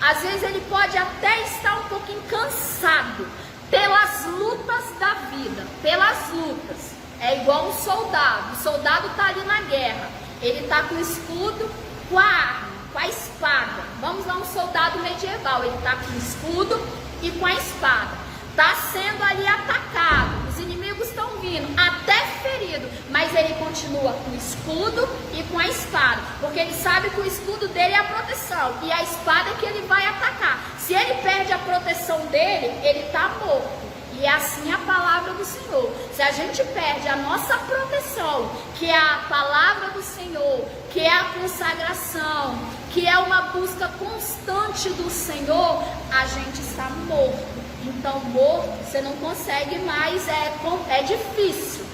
Às vezes ele pode até estar um pouquinho cansado pelas lutas da vida, pelas lutas. É igual um soldado. O soldado está ali na guerra. Ele está com o escudo, com a arma, com a espada. Vamos lá, um soldado medieval. Ele está com o escudo e com a espada. Está sendo ali atacado. Os inimigos estão vindo, até ferido. Mas ele continua com o escudo e com a espada. Porque ele sabe que o escudo dele é a proteção. E a espada é que ele vai atacar. Se ele perde a proteção dele, ele está morto. E é assim a palavra do Senhor. Se a gente perde a nossa proteção, que é a palavra do Senhor, que é a consagração, que é uma busca constante do Senhor, a gente está morto. Então, morto, você não consegue mais, é difícil.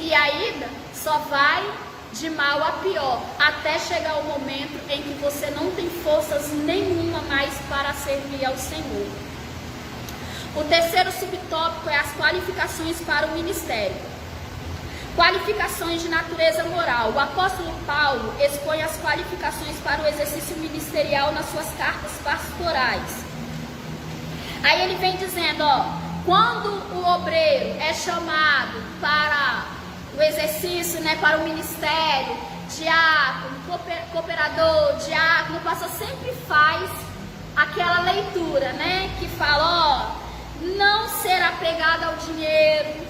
E ainda só vai de mal a pior, até chegar o momento em que você não tem forças nenhuma mais para servir ao Senhor. O terceiro subtópico é as qualificações para o ministério. Qualificações de natureza moral. O apóstolo Paulo expõe as qualificações para o exercício ministerial nas suas cartas pastorais. Aí ele vem dizendo, quando o obreiro é chamado para o exercício, para o ministério, diácono, cooperador, diácono, o pastor sempre faz aquela leitura, que fala, não ser apegado ao dinheiro,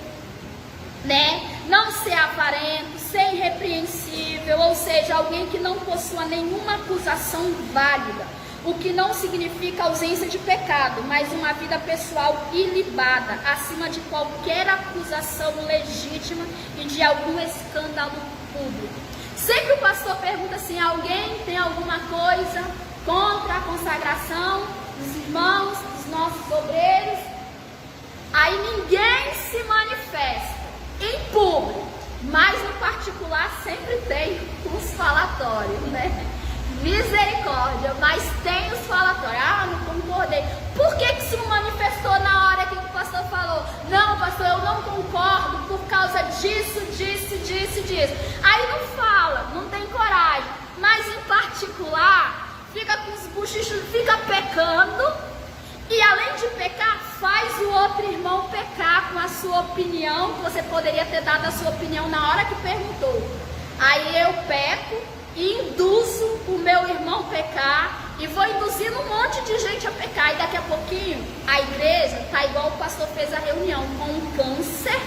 não ser avarento, ser irrepreensível, ou seja, alguém que não possua nenhuma acusação válida, o que não significa ausência de pecado, mas uma vida pessoal ilibada, acima de qualquer acusação legítima e de algum escândalo público. Sempre o pastor pergunta assim, alguém tem alguma coisa contra a consagração dos irmãos, dos nossos obreiros? Aí ninguém se manifesta em público, mas no particular sempre tem uns falatórios, Misericórdia, mas tem os falatórios. Não concordei. Por que se manifestou na hora que o pastor falou? Não, pastor, eu não concordo por causa disso. Aí não fala, não tem coragem. Mas em particular, fica com os bochichos, fica pecando. E além de pecar, faz o outro irmão pecar com a sua opinião. Você poderia ter dado a sua opinião na hora que perguntou. Aí eu peco e induzo o meu irmão a pecar, e vou induzindo um monte de gente a pecar, e daqui a pouquinho a igreja está igual o pastor fez a reunião, com um câncer,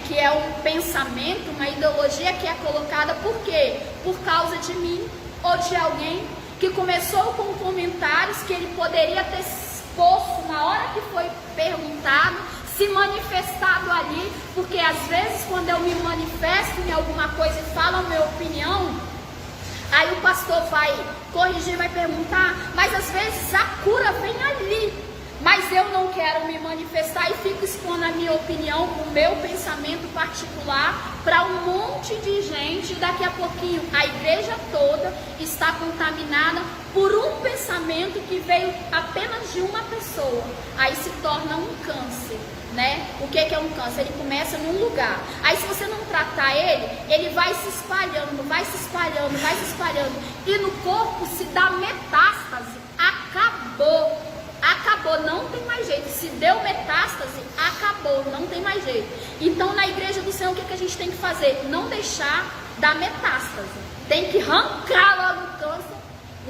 que é um pensamento, uma ideologia que é colocada por quê? Por causa de mim ou de alguém que começou com comentários que ele poderia ter exposto na hora que foi perguntado, se manifestado ali, porque às vezes quando eu me manifesto em alguma coisa e falo a minha opinião, Aí o pastor vai corrigir, vai perguntar, mas às vezes a cura vem ali. Mas eu não quero me manifestar e fico expondo a minha opinião, o meu pensamento particular para um monte de gente. Daqui a pouquinho a igreja toda está contaminada por um pensamento que veio apenas de uma pessoa. Aí se torna um câncer, né? O que é um câncer? Ele começa num lugar. Aí se você não tratar ele vai se espalhando, vai se espalhando, vai se espalhando. E no corpo se dá metástase. Acabou. Acabou, não tem mais jeito. Se deu metástase, acabou, não tem mais jeito. Então na igreja do Senhor, o que a gente tem que fazer? Não deixar dar metástase. Tem que arrancar logo o câncer,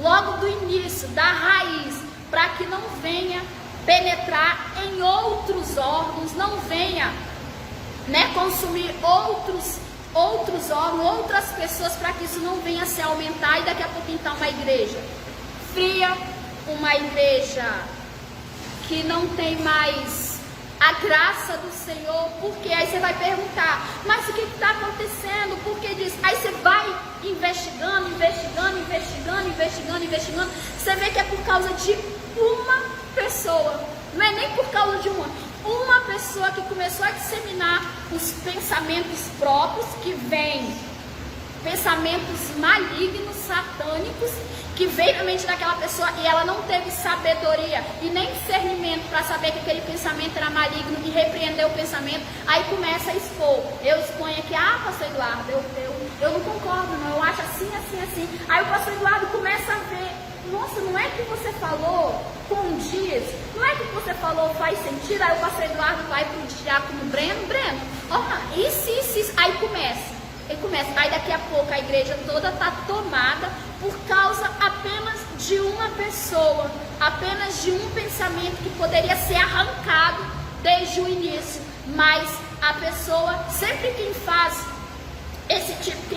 logo do início, da raiz, para que não venha penetrar em outros órgãos, não venha, né, consumir outros órgãos, outras pessoas, para que isso não venha se aumentar. E daqui a pouco então uma igreja fria, uma igreja que não tem mais a graça do Senhor. Porque aí você vai perguntar, mas o que está acontecendo? Por que disso? Aí você vai investigando, você vê que é por causa de uma pessoa, não é nem por causa de uma pessoa que começou a disseminar os pensamentos próprios, que vêm pensamentos malignos, satânicos, que veio na mente daquela pessoa e ela não teve sabedoria e nem discernimento para saber que aquele pensamento era maligno e repreender o pensamento. Aí começa a expor. Eu exponho aqui, pastor Eduardo, eu não concordo, não, eu acho assim. Aí o pastor Eduardo começa a ver, nossa, não é que você falou condiz, não é que você falou faz sentido. Aí o pastor Eduardo vai para o diácono Breno, isso. Aí começa. Aí daqui a pouco a igreja toda está tomada por causa apenas de uma pessoa, apenas de um pensamento que poderia ser arrancado desde o início. Mas a pessoa, sempre quem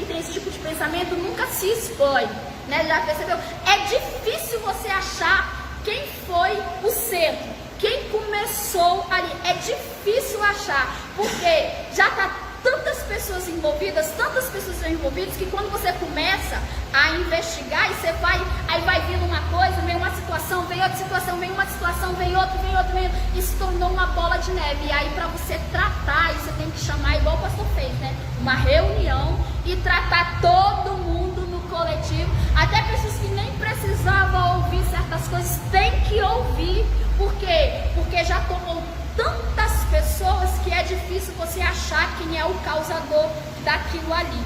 tem esse tipo de pensamento nunca se expõe, né? Já percebeu? É difícil você achar quem foi o centro, quem começou ali. É difícil achar, porque já está tantas pessoas envolvidas, que quando você começa a investigar, e você vai, aí vai vindo uma coisa, vem uma situação, vem outra situação, vem uma situação, vem outra, e se tornou uma bola de neve. E aí para você tratar, você tem que chamar, igual o pastor fez, né? Uma reunião e tratar todo mundo no coletivo, até pessoas que nem precisavam ouvir certas coisas, tem que ouvir. Por quê? Porque já tomou tantas pessoas que é difícil você achar quem é o causador daquilo ali.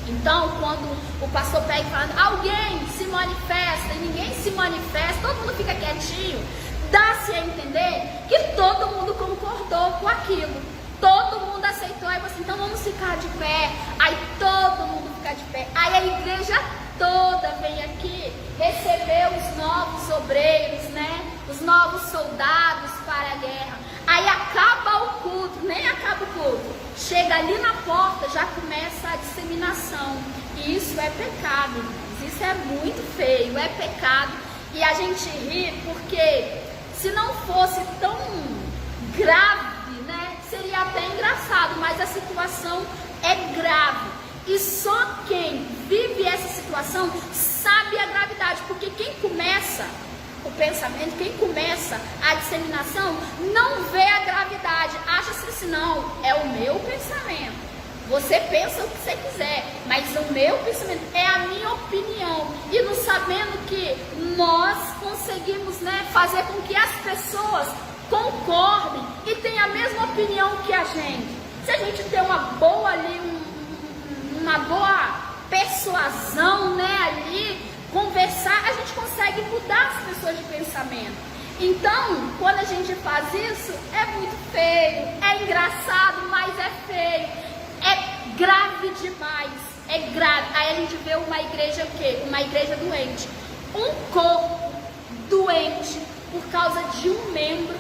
Então, quando o pastor pega e fala, alguém se manifesta, e ninguém se manifesta, todo mundo fica quietinho, dá-se a entender que todo mundo concordou com aquilo, todo mundo aceitou. Aí você, então vamos ficar de pé. Aí todo mundo fica de pé. Aí a igreja toda vem aqui receber os novos obreiros, né? Os novos soldados para a guerra. Aí acaba o culto, nem acaba o culto, chega ali na porta, já começa a disseminação. E isso é pecado, isso é muito feio, é pecado. E a gente ri porque se não fosse tão grave, né, seria até engraçado, mas a situação é grave. E só quem vive essa situação sabe a gravidade, porque quem começa o pensamento, quem começa a disseminação, não vê a gravidade, acha assim, não, é o meu pensamento. Você pensa o que você quiser, mas o meu pensamento é a minha opinião. E não sabendo que nós conseguimos, né, fazer com que as pessoas concordem e tenham a mesma opinião que a gente. Se a gente tem uma boa ali, uma boa persuasão, né, ali, conversar, a gente consegue mudar as pessoas de pensamento. Então, quando a gente faz isso, é muito feio, é engraçado, mas é feio, é grave demais, é grave. Aí a gente vê uma igreja o quê? Uma igreja doente, um corpo doente por causa de um membro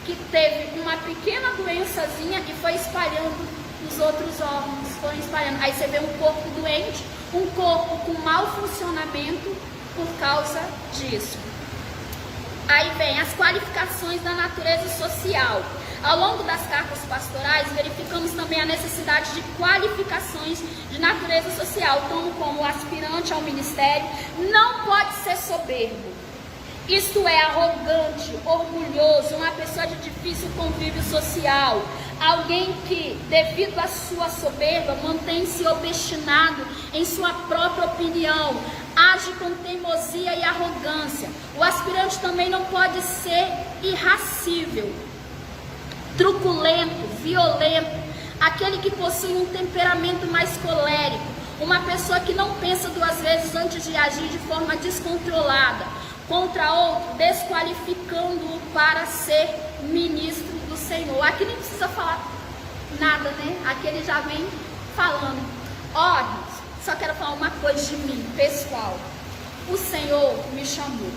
que teve uma pequena doençazinha e foi espalhando os outros órgãos, foi espalhando. Aí você vê um corpo doente, um corpo com mau funcionamento por causa disso. Aí vem as qualificações da natureza social. Ao longo das cartas pastorais, verificamos também a necessidade de qualificações de natureza social, como o aspirante ao ministério não pode ser soberbo, isto é, arrogante, orgulhoso, uma pessoa de difícil convívio social, alguém que, devido à sua soberba, mantém-se obstinado em sua própria opinião, age com teimosia e arrogância. O aspirante também não pode ser irascível, truculento, violento, aquele que possui um temperamento mais colérico, uma pessoa que não pensa duas vezes antes de agir de forma descontrolada contra outro, desqualificando-o para ser ministro do Senhor. Aqui nem precisa falar nada, né? Aqui ele já vem falando. Ó, só quero falar uma coisa de mim, pessoal. O Senhor me chamou.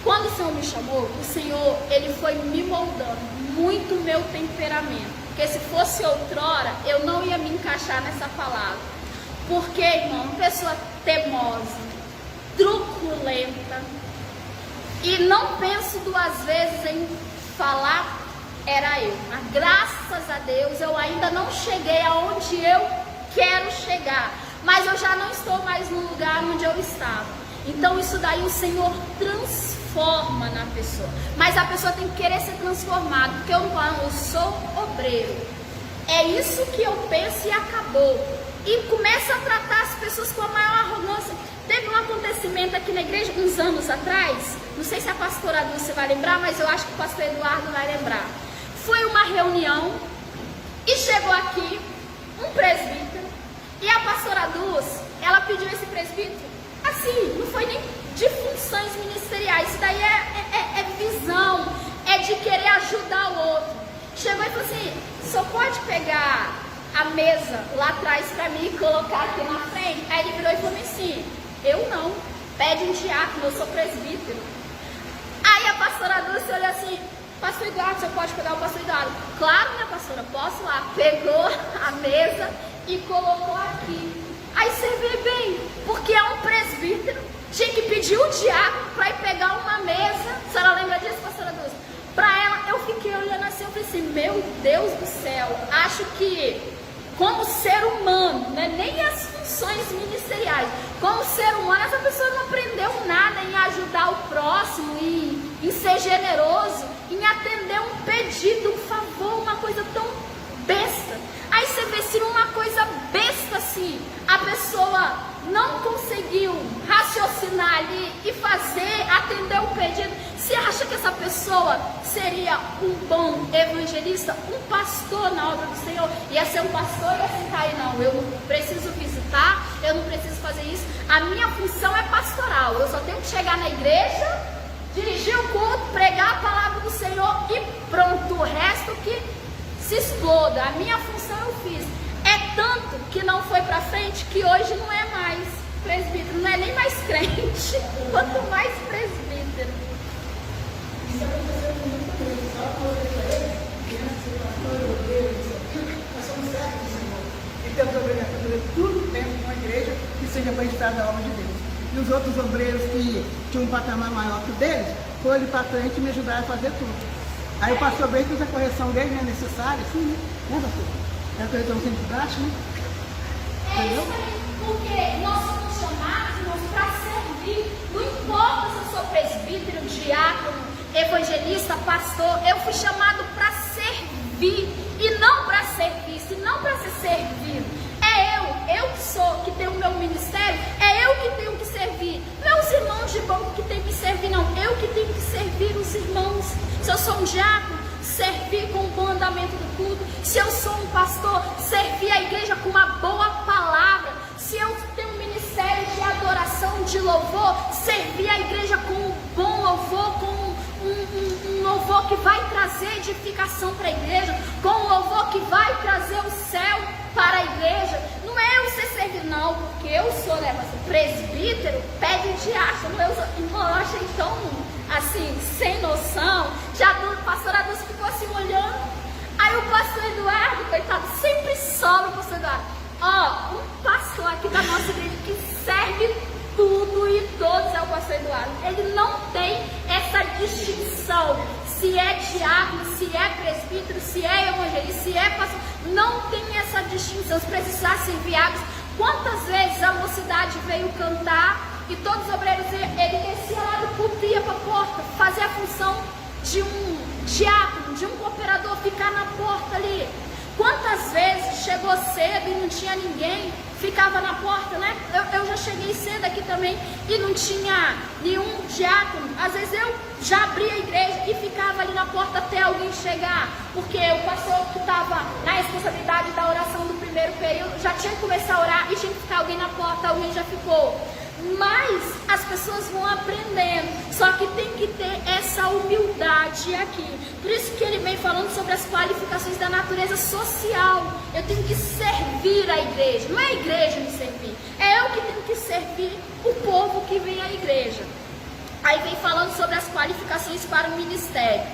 Quando o Senhor me chamou, o Senhor, ele foi me moldando muito o meu temperamento. Porque se fosse outrora, eu não ia me encaixar nessa palavra. Porque, irmão, uma pessoa teimosa, truculenta, e não penso duas vezes em falar, era eu. Mas graças a Deus eu ainda não cheguei aonde eu quero chegar. Mas eu já não estou mais no lugar onde eu estava. Então isso daí o Senhor transforma na pessoa. Mas a pessoa tem que querer ser transformada. Porque eu sou obreiro. É isso que eu penso e acabou. E começa a tratar as pessoas com a maior arrogância. Teve um acontecimento aqui na igreja uns anos atrás. Não sei se a pastora Dulce vai lembrar, mas eu acho que o pastor Eduardo vai lembrar. Foi uma reunião e chegou aqui um presbítero. E a pastora Dulce, ela pediu esse presbítero, assim, não foi nem de funções ministeriais. Isso daí é visão, é de querer ajudar o outro. Chegou e falou assim, só pode pegar a mesa lá atrás para mim e colocar aqui na frente? Aí ele virou e falou assim, eu não, pede um diácono, eu sou presbítero. Aí a pastora Dulce olhou assim, pastor Eduardo, você pode pegar o pastor Eduardo? Claro, minha pastora, posso lá. Pegou a mesa e colocou aqui. Aí você vê bem, porque é um presbítero, tinha que pedir o diácono para ir pegar uma mesa. A senhora lembra disso, pastora Dulce? Para ela, eu fiquei olhando assim, eu falei assim, meu Deus do céu, acho que como ser humano, né, nem as funções ministeriais, como ser humano, essa pessoa não aprendeu nada em ajudar o próximo, em ser generoso, em atender um pedido, um favor, uma coisa tão besta. Aí você vê se uma coisa besta assim, a pessoa não conseguiu raciocinar ali e fazer, atender o pedido. Você acha que essa pessoa seria um bom evangelista, um pastor na obra do Senhor? Ia ser um pastor e ia ficar aí, não, eu não preciso visitar, eu não preciso fazer isso. A minha função é pastoral, eu só tenho que chegar na igreja, dirigir o culto, pregar a palavra do Senhor e pronto, o resto que se exploda. A minha função eu fiz. É tanto que não foi pra frente que hoje não é mais presbítero, não é nem mais crente, quanto mais presbítero. Isso aconteceu com muita coisa, só para eu referir, criança, pastor, nós somos servos do Senhor. E temos a obrigação de fazer tudo dentro de uma igreja que seja para estar da obra de Deus. E os outros obreiros que tinham um patamar maior que o deles, foram ali para frente e me ajudaram a fazer tudo. Aí o pastor bem fez a correção dele, é necessária, sim, né, pastor? É a correção sempre drástica, né? Entendeu? Porque nós somos chamados, irmãos, para servir. Não importa se eu sou presbítero, diácono, evangelista, pastor, eu fui chamado para servir e não para ser visto, e não para ser servido. É eu que tenho o meu ministério, é eu que tenho que servir. Não é os irmãos de banco que têm que servir, não. Eu que tenho que servir os irmãos. Se eu sou um diácono, servir com o bom andamento do culto. Se eu sou um pastor, servir a igreja com uma boa palavra. Se eu tenho um ministério de adoração, de louvor, servir a igreja com um bom louvor, com um louvor que vai trazer edificação para a igreja, com um louvor que vai trazer o céu para a igreja. Não é eu ser servido, não, porque eu sou, né, presbítero, pede diácono. Eu achei tão, assim, sem noção. Já a pastora Dulce ficou assim olhando. Aí o pastor Eduardo, coitado, sempre sobra o pastor Eduardo. Ó, um pastor aqui da nossa igreja que serve tudo e todos é o pastor Eduardo. Ele não tem essa distinção. se é diácono, se é presbítero, se é evangelista, se é pastor. Não tem essa distinção. Se precisar servir águas. Quantas vezes a mocidade veio cantar e todos os obreiros, ele descia lá do púlpito, ia para a porta, fazer a função de um diácono, de um cooperador, ficar na porta ali. Quantas vezes chegou cedo e não tinha ninguém, ficava na porta, né? Eu já cheguei cedo aqui também e não tinha nenhum diácono. Às vezes eu já abria a igreja e ficava ali na porta até alguém chegar, porque o pastor que estava na responsabilidade da oração do primeiro período já tinha que começar a orar e tinha que ficar alguém na porta, alguém já ficou. Mas as pessoas vão aprendendo, só que tem que ter essa humildade aqui. Por isso que ele vem falando sobre as qualificações da natureza social. Eu tenho que servir a igreja, não é a igreja me servir, é eu que tenho que servir o povo que vem à igreja. Aí vem falando sobre as qualificações para o ministério.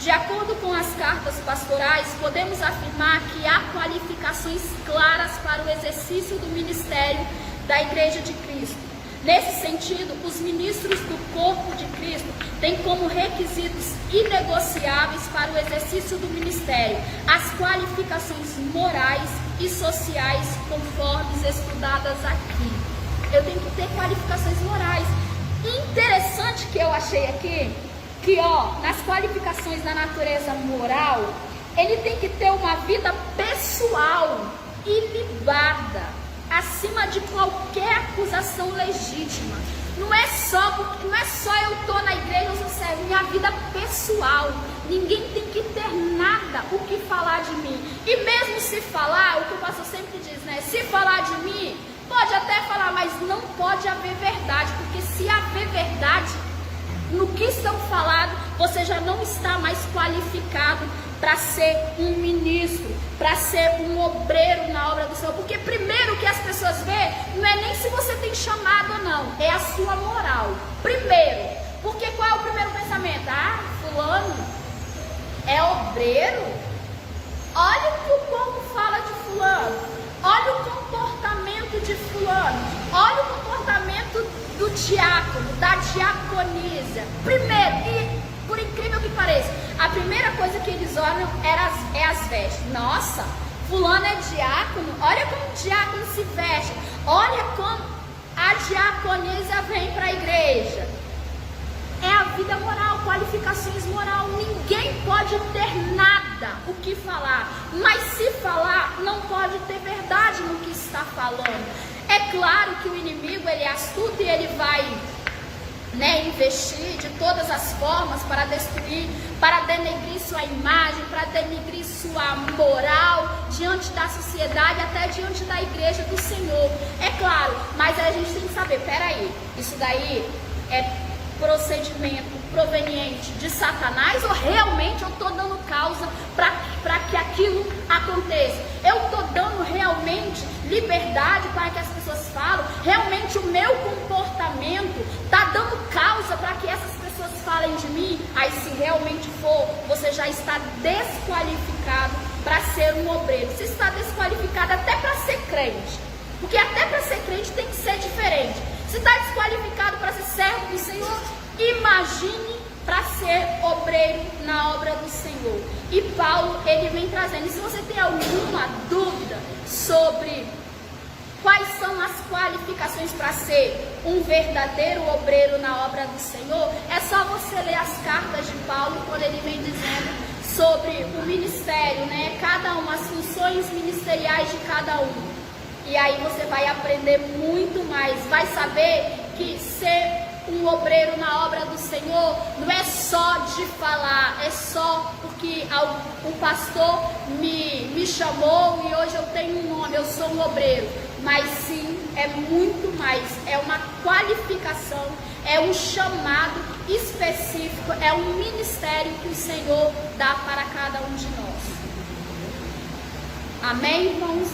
De acordo com as cartas pastorais, podemos afirmar que há qualificações claras para o exercício do ministério da Igreja de Cristo. Nesse sentido, os ministros do corpo de Cristo têm como requisitos inegociáveis para o exercício do ministério as qualificações morais e sociais conforme estudadas aqui. Eu tenho que ter qualificações morais. Interessante que eu achei aqui, que nas qualificações da natureza moral, ele tem que ter uma vida pessoal ilibada, acima de qualquer acusação legítima. Não é só eu estou na igreja, eu sou servo, minha vida pessoal. Ninguém tem que ter nada o que falar de mim. E mesmo se falar, o que o pastor sempre diz, né? Se falar de mim, pode até falar, mas não pode haver verdade, porque se haver verdade no que estão falando, você já não está mais qualificado para ser um ministro, para ser um obreiro na obra do Senhor. Porque primeiro que as pessoas veem, não é nem se você tem chamado ou não, é a sua moral. Primeiro, porque qual é o primeiro pensamento? Ah, fulano é obreiro? Olha o que o povo fala de fulano, olha o comportamento de fulano, olha o comportamento do diácono, da diaconisa. Primeiro, e por incrível que pareça, a primeira coisa que eles olham é as vestes. Nossa, fulano é diácono, olha como o diácono se veste, olha como a diaconisa vem para a igreja. É a vida moral, qualificações moral. Ninguém pode ter nada o que falar, mas se falar, não pode ter verdade no que está falando. É claro que o inimigo, ele é astuto e ele vai investir de todas as formas para destruir, para denegrir sua imagem, para denegrir sua moral diante da sociedade, até diante da igreja do Senhor. É claro, mas a gente tem que saber, peraí, isso daí é procedimento proveniente de Satanás ou realmente eu estou dando causa para que aquilo aconteça? Eu estou dando realmente liberdade para que as pessoas falem? Realmente o meu comportamento está dando causa para que essas pessoas falem de mim? Aí se realmente for, você já está desqualificado para ser um obreiro. Você está desqualificado até para ser crente, porque até para ser crente tem que ser diferente. Se está desqualificado para ser servo do Senhor, imagine para ser obreiro na obra do Senhor. E Paulo, ele vem trazendo. E se você tem alguma dúvida sobre quais são as qualificações para ser um verdadeiro obreiro na obra do Senhor, é só você ler as cartas de Paulo, quando ele vem dizendo sobre o ministério, né? Cada uma, as funções ministeriais de cada um. E aí você vai aprender muito mais, vai saber que ser um obreiro na obra do Senhor não é só de falar, é só porque o pastor me chamou e hoje eu tenho um nome, eu sou um obreiro. Mas sim, é muito mais, é uma qualificação, é um chamado específico, é um ministério que o Senhor dá para cada um de nós. Amém, irmãos?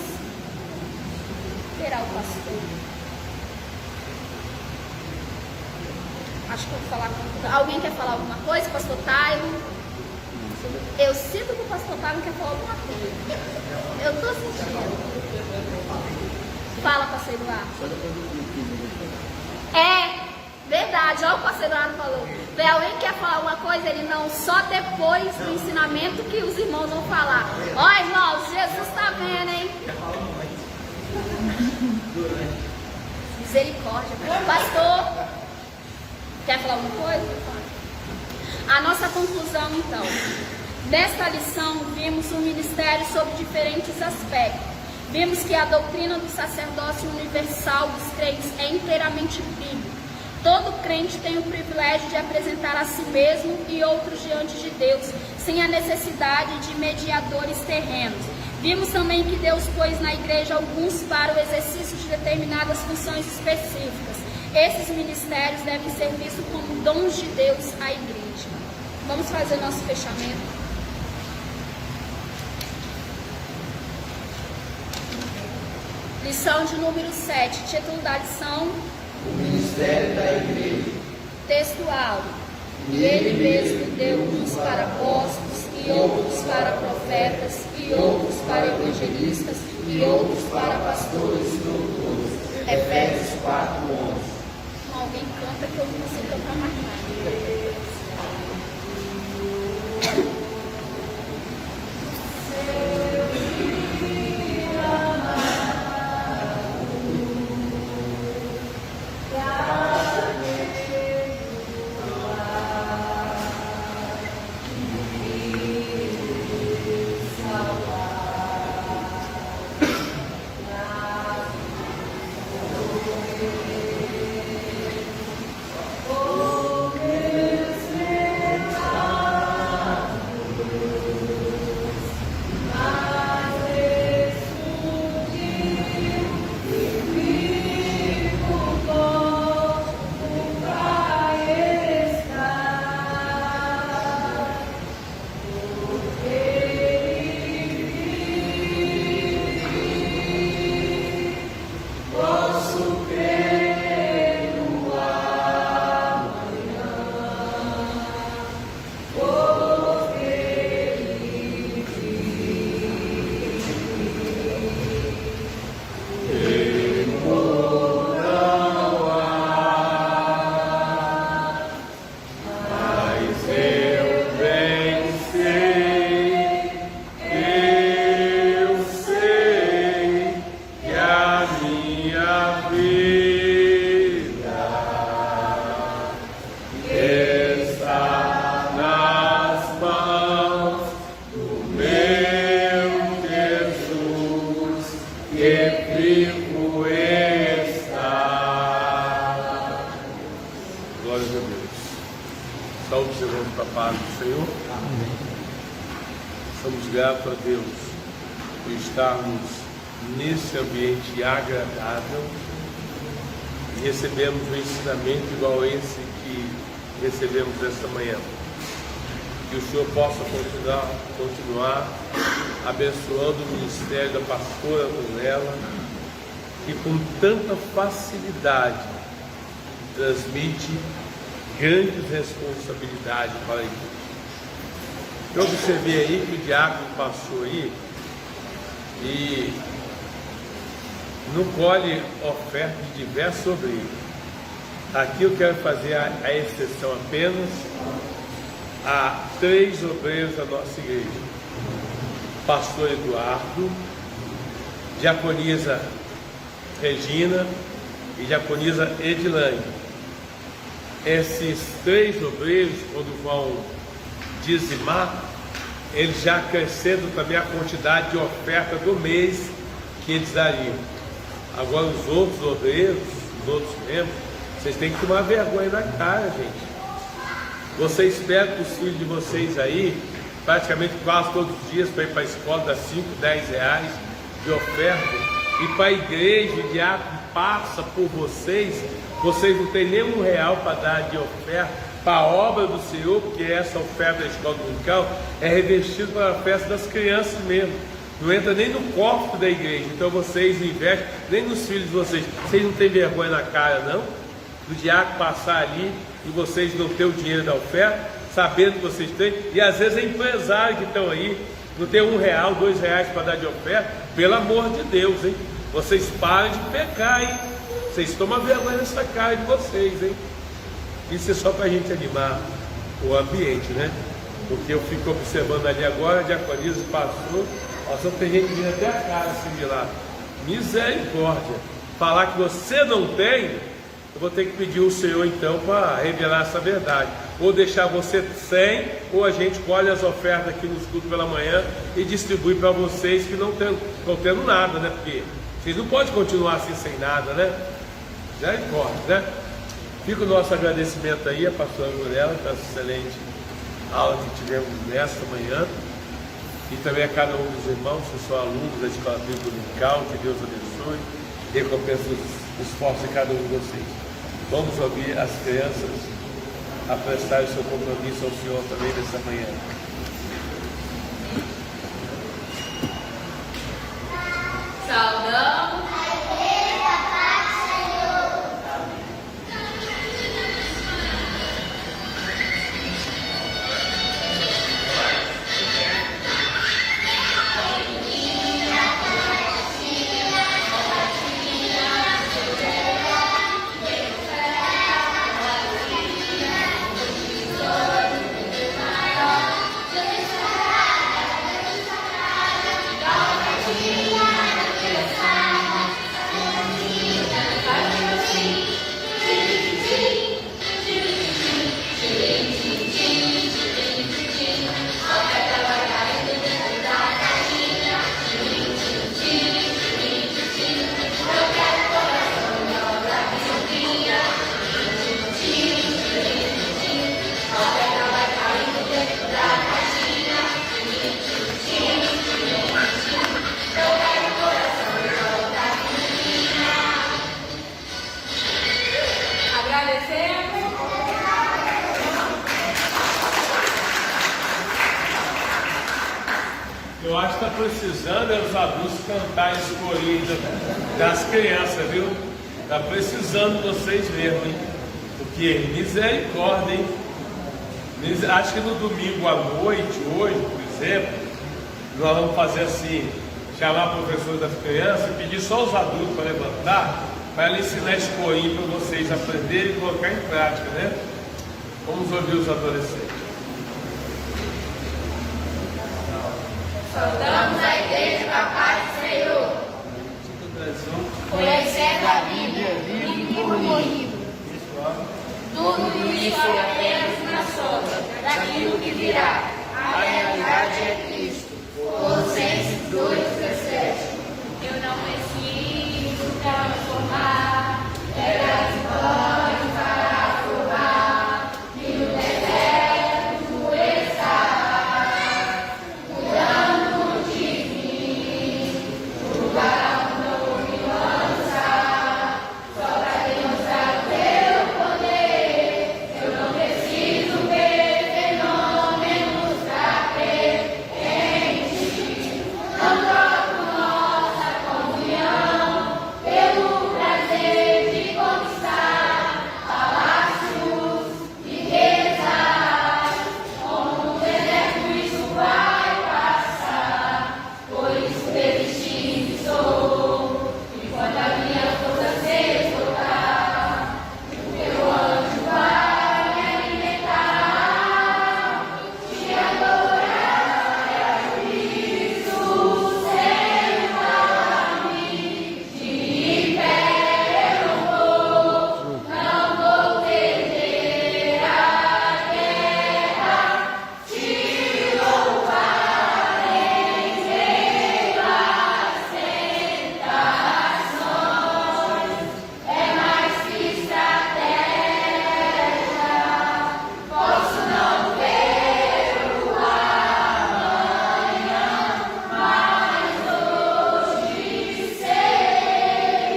Será o pastor? Acho que eu vou falar com... Alguém quer falar alguma coisa? Pastor Taylor? Eu sinto que o pastor Taylor quer falar alguma coisa. Eu estou sentindo. Fala, pastor Eduardo. É, Verdade, olha o pastor Eduardo falou. Vê, alguém quer falar uma coisa, ele não, só depois do ensinamento que os irmãos vão falar. Ó, irmãos, Jesus está vendo, hein? Misericórdia. Pastor, quer falar alguma coisa? A nossa conclusão, então. Nesta lição, vimos o ministério sob diferentes aspectos. Vimos que a doutrina do sacerdócio universal dos crentes é inteiramente bíblica. Todo crente tem o privilégio de apresentar a si mesmo e outros diante de Deus, sem a necessidade de mediadores terrenos. Vimos também que Deus pôs na igreja alguns para o exercício de determinadas funções específicas. Esses ministérios devem ser vistos como dons de Deus à igreja. Vamos fazer nosso fechamento. Lição de número 7, título da lição: O ministério da igreja. Textual. E ele mesmo deu uns para apóstolos, e outros para profetas, e outros para evangelistas, e outros para pastores e doutores. Efésios 4:11. Alguém canta que eu não consigo cantar mais nada. Grato a Deus por estarmos nesse ambiente agradável e recebemos um ensinamento igual a esse que recebemos esta manhã. Que o Senhor possa continuar abençoando o ministério da pastora Antonella, que com tanta facilidade transmite grandes responsabilidades para a igreja. Eu observei aí que o diácono passou aí e não colhe oferta de diversos obreiros. Aqui eu quero fazer a exceção apenas a 3 obreiros da nossa igreja: pastor Eduardo, diaconisa Regina e diaconisa Edilane. Esses 3 obreiros, quando vão dizimar, eles já acrescentam também a quantidade de oferta do mês que eles dariam. Agora os outros obreiros, os outros membros, vocês têm que tomar vergonha na cara, gente. Vocês pegam os filhos de vocês aí, praticamente quase todos os dias, para ir para a escola, dá 5, 10 reais de oferta, e para a igreja, o diácono passa por vocês, vocês não têm nem R$1 para dar de oferta para a obra do Senhor, porque essa oferta da escola dominical é revestida para a festa das crianças mesmo, não entra nem no corpo da igreja. Então vocês não investem nem nos filhos de vocês. Vocês não têm vergonha na cara não, do diácono passar ali e vocês não ter o dinheiro da oferta, sabendo que vocês têm, e às vezes é empresário que estão aí, não tem R$1, R$2 para dar de oferta. Pelo amor de Deus, hein? Vocês parem de pecar, hein? Vocês tomam vergonha nessa cara de vocês, hein? Isso é só para a gente animar o ambiente, né? Porque eu fico observando ali agora, a diaconisa passou, só tem gente vindo até a casa similar. Misericórdia! Falar que você não tem, eu vou ter que pedir ao Senhor então para revelar essa verdade. Ou deixar você sem, ou a gente colhe as ofertas aqui no culto pela manhã e distribui para vocês que não estão tendo nada, né? Porque vocês não podem continuar assim sem nada, né? Misericórdia, né? Fica o nosso agradecimento aí a pastora Murela pela excelente aula que tivemos nesta manhã, e também a cada um dos irmãos que são alunos da Escola Bíblica Dominical. Que Deus abençoe e recompense os esforços de cada um de vocês. Vamos ouvir as crianças a prestar o seu compromisso ao Senhor também nesta manhã. Saudamos Eu acho que está precisando os adultos cantar esse corinho das crianças, viu? Está precisando vocês mesmo, hein? Porque misericórdia, hein? Acho que no domingo à noite, hoje, por exemplo, nós vamos fazer assim, chamar a professora das crianças e pedir só os adultos para levantar, para ela ensinar esse corinho para vocês aprenderem e colocar em prática, né? Vamos ouvir os adolescentes. Saudamos a igreja com a paz do Senhor, conhecendo a Bíblia, livro morrido. Tudo isso apenas uma sombra daquilo que virá. A realidade é Cristo. Colossenses 2:17. Eu não preciso transformar pedras em pães para formar, e no deserto está cuidando de mim, lugar onde me lança, só para demonstrar o teu poder. Eu não preciso ver fenômenos da repente, não troco nossa comunhão pelo prazer de conquistar palácios e riquezas. Como no deserto isso vai passar, por isso desistindo estou, enquanto a minha força se esgotar. O teu anjo vai me alimentar, te adorar, por isso senta-me de pé. Eu não vou perder a guerra, te louvarei pelas tentações. É mais que estratégia, posso não ver o amanhã, mas hoje sei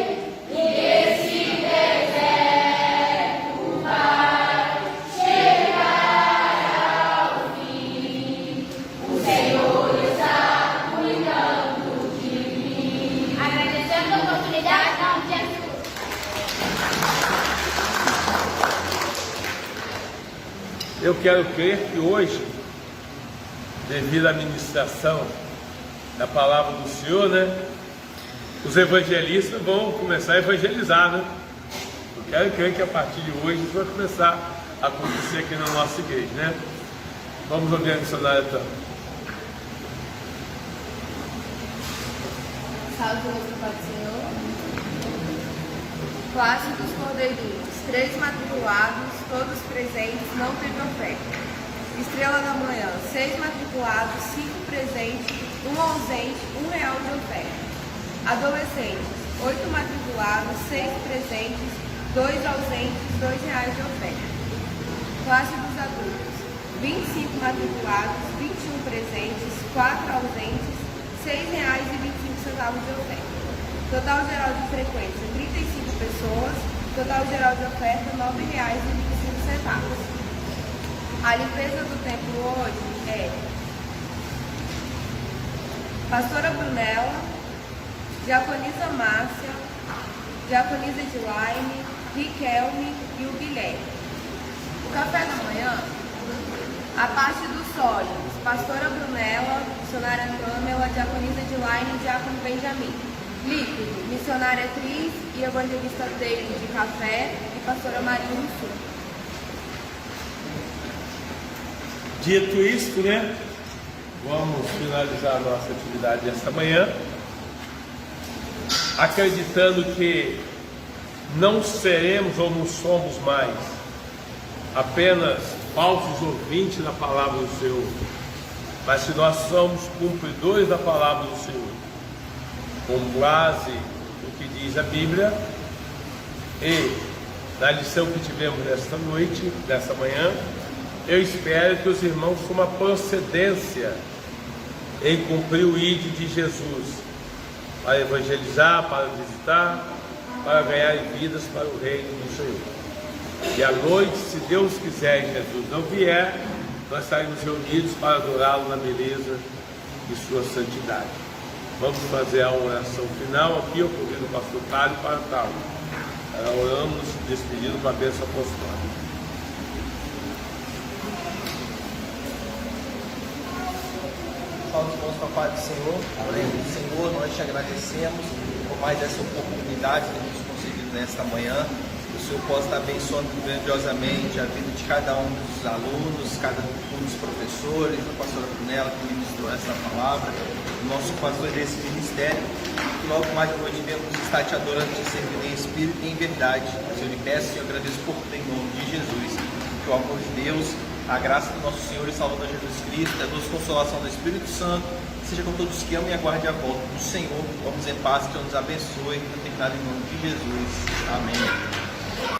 que esse deserto vai chegar ao fim. O Senhor está cuidando de mim. Agradecendo a oportunidade, em nome de Jesus. Eu quero crer que hoje, devido à ministração da palavra do Senhor, né, os evangelistas vão começar a evangelizar, né? Eu quero crer que a partir de hoje isso vai começar acontecer aqui na nossa igreja, né? Vamos ouvir a missionária então. Salve o Pai do Senhor. Classe dos Cordeirinhos, 3 matriculados, todos presentes, não teve oferta. Estrela da Manhã, 6 matriculados, 5 presentes, 1 ausente, R$1 de oferta. Adolescentes, 8 matriculados, 6 presentes, 2 ausentes, R$2 de oferta. Classe dos Adultos, 25 matriculados, 21 presentes, 4 ausentes, R$6,25 de oferta. Total geral de frequência, 35 pessoas. Total geral de oferta, R$9,25. A limpeza do templo hoje é Pastora Brunella, Diaconisa Márcia, Diaconisa Edilaine, Riquelme e o Guilherme. O café da manhã, a parte dos sólidos, Pastora Brunella, Missionária Pamela, Diaconisa Edilaine e Diácono Benjamin. Líquido, Missionária Cris e Evangelista Taylor de café e Pastora Maria no suco. Dito isto, né? Vamos finalizar a nossa atividade desta manhã, acreditando que não seremos ou não somos mais apenas falsos ouvintes da palavra do Senhor, mas se nós somos cumpridores da palavra do Senhor, com base no que diz a Bíblia e na lição que tivemos nesta noite, nesta manhã, eu espero que os irmãos com uma procedência em cumprir o ID de Jesus, para evangelizar, para visitar, para ganhar vidas para o reino do Senhor. E à noite, se Deus quiser e Jesus não vier, nós estaremos reunidos para adorá-lo na beleza de sua santidade. Vamos fazer a oração final aqui, eu convido o pastor Tálio para tal. Oramos nos despedindo com a bênção apostólica. Salve os bons papai do Senhor. Amém. Senhor, nós te agradecemos por mais essa oportunidade que nos conseguido nesta manhã. O Senhor possa estar abençoando grandiosamente a vida de cada um dos alunos, cada um dos professores, a pastora Brunella que ministrou essa palavra, o nosso pastor desse ministério. Que logo mais à noite devemos estar te adorando, te servindo em espírito e em verdade. Eu lhe peço e agradeço por tudo em nome de Jesus. Que o amor de Deus, a graça do nosso Senhor e Salvador Jesus Cristo, a doce consolação do Espírito Santo, seja com todos que amam e aguardem a volta do Senhor. Vamos em paz, que Deus nos abençoe, em nome de Jesus. Amém.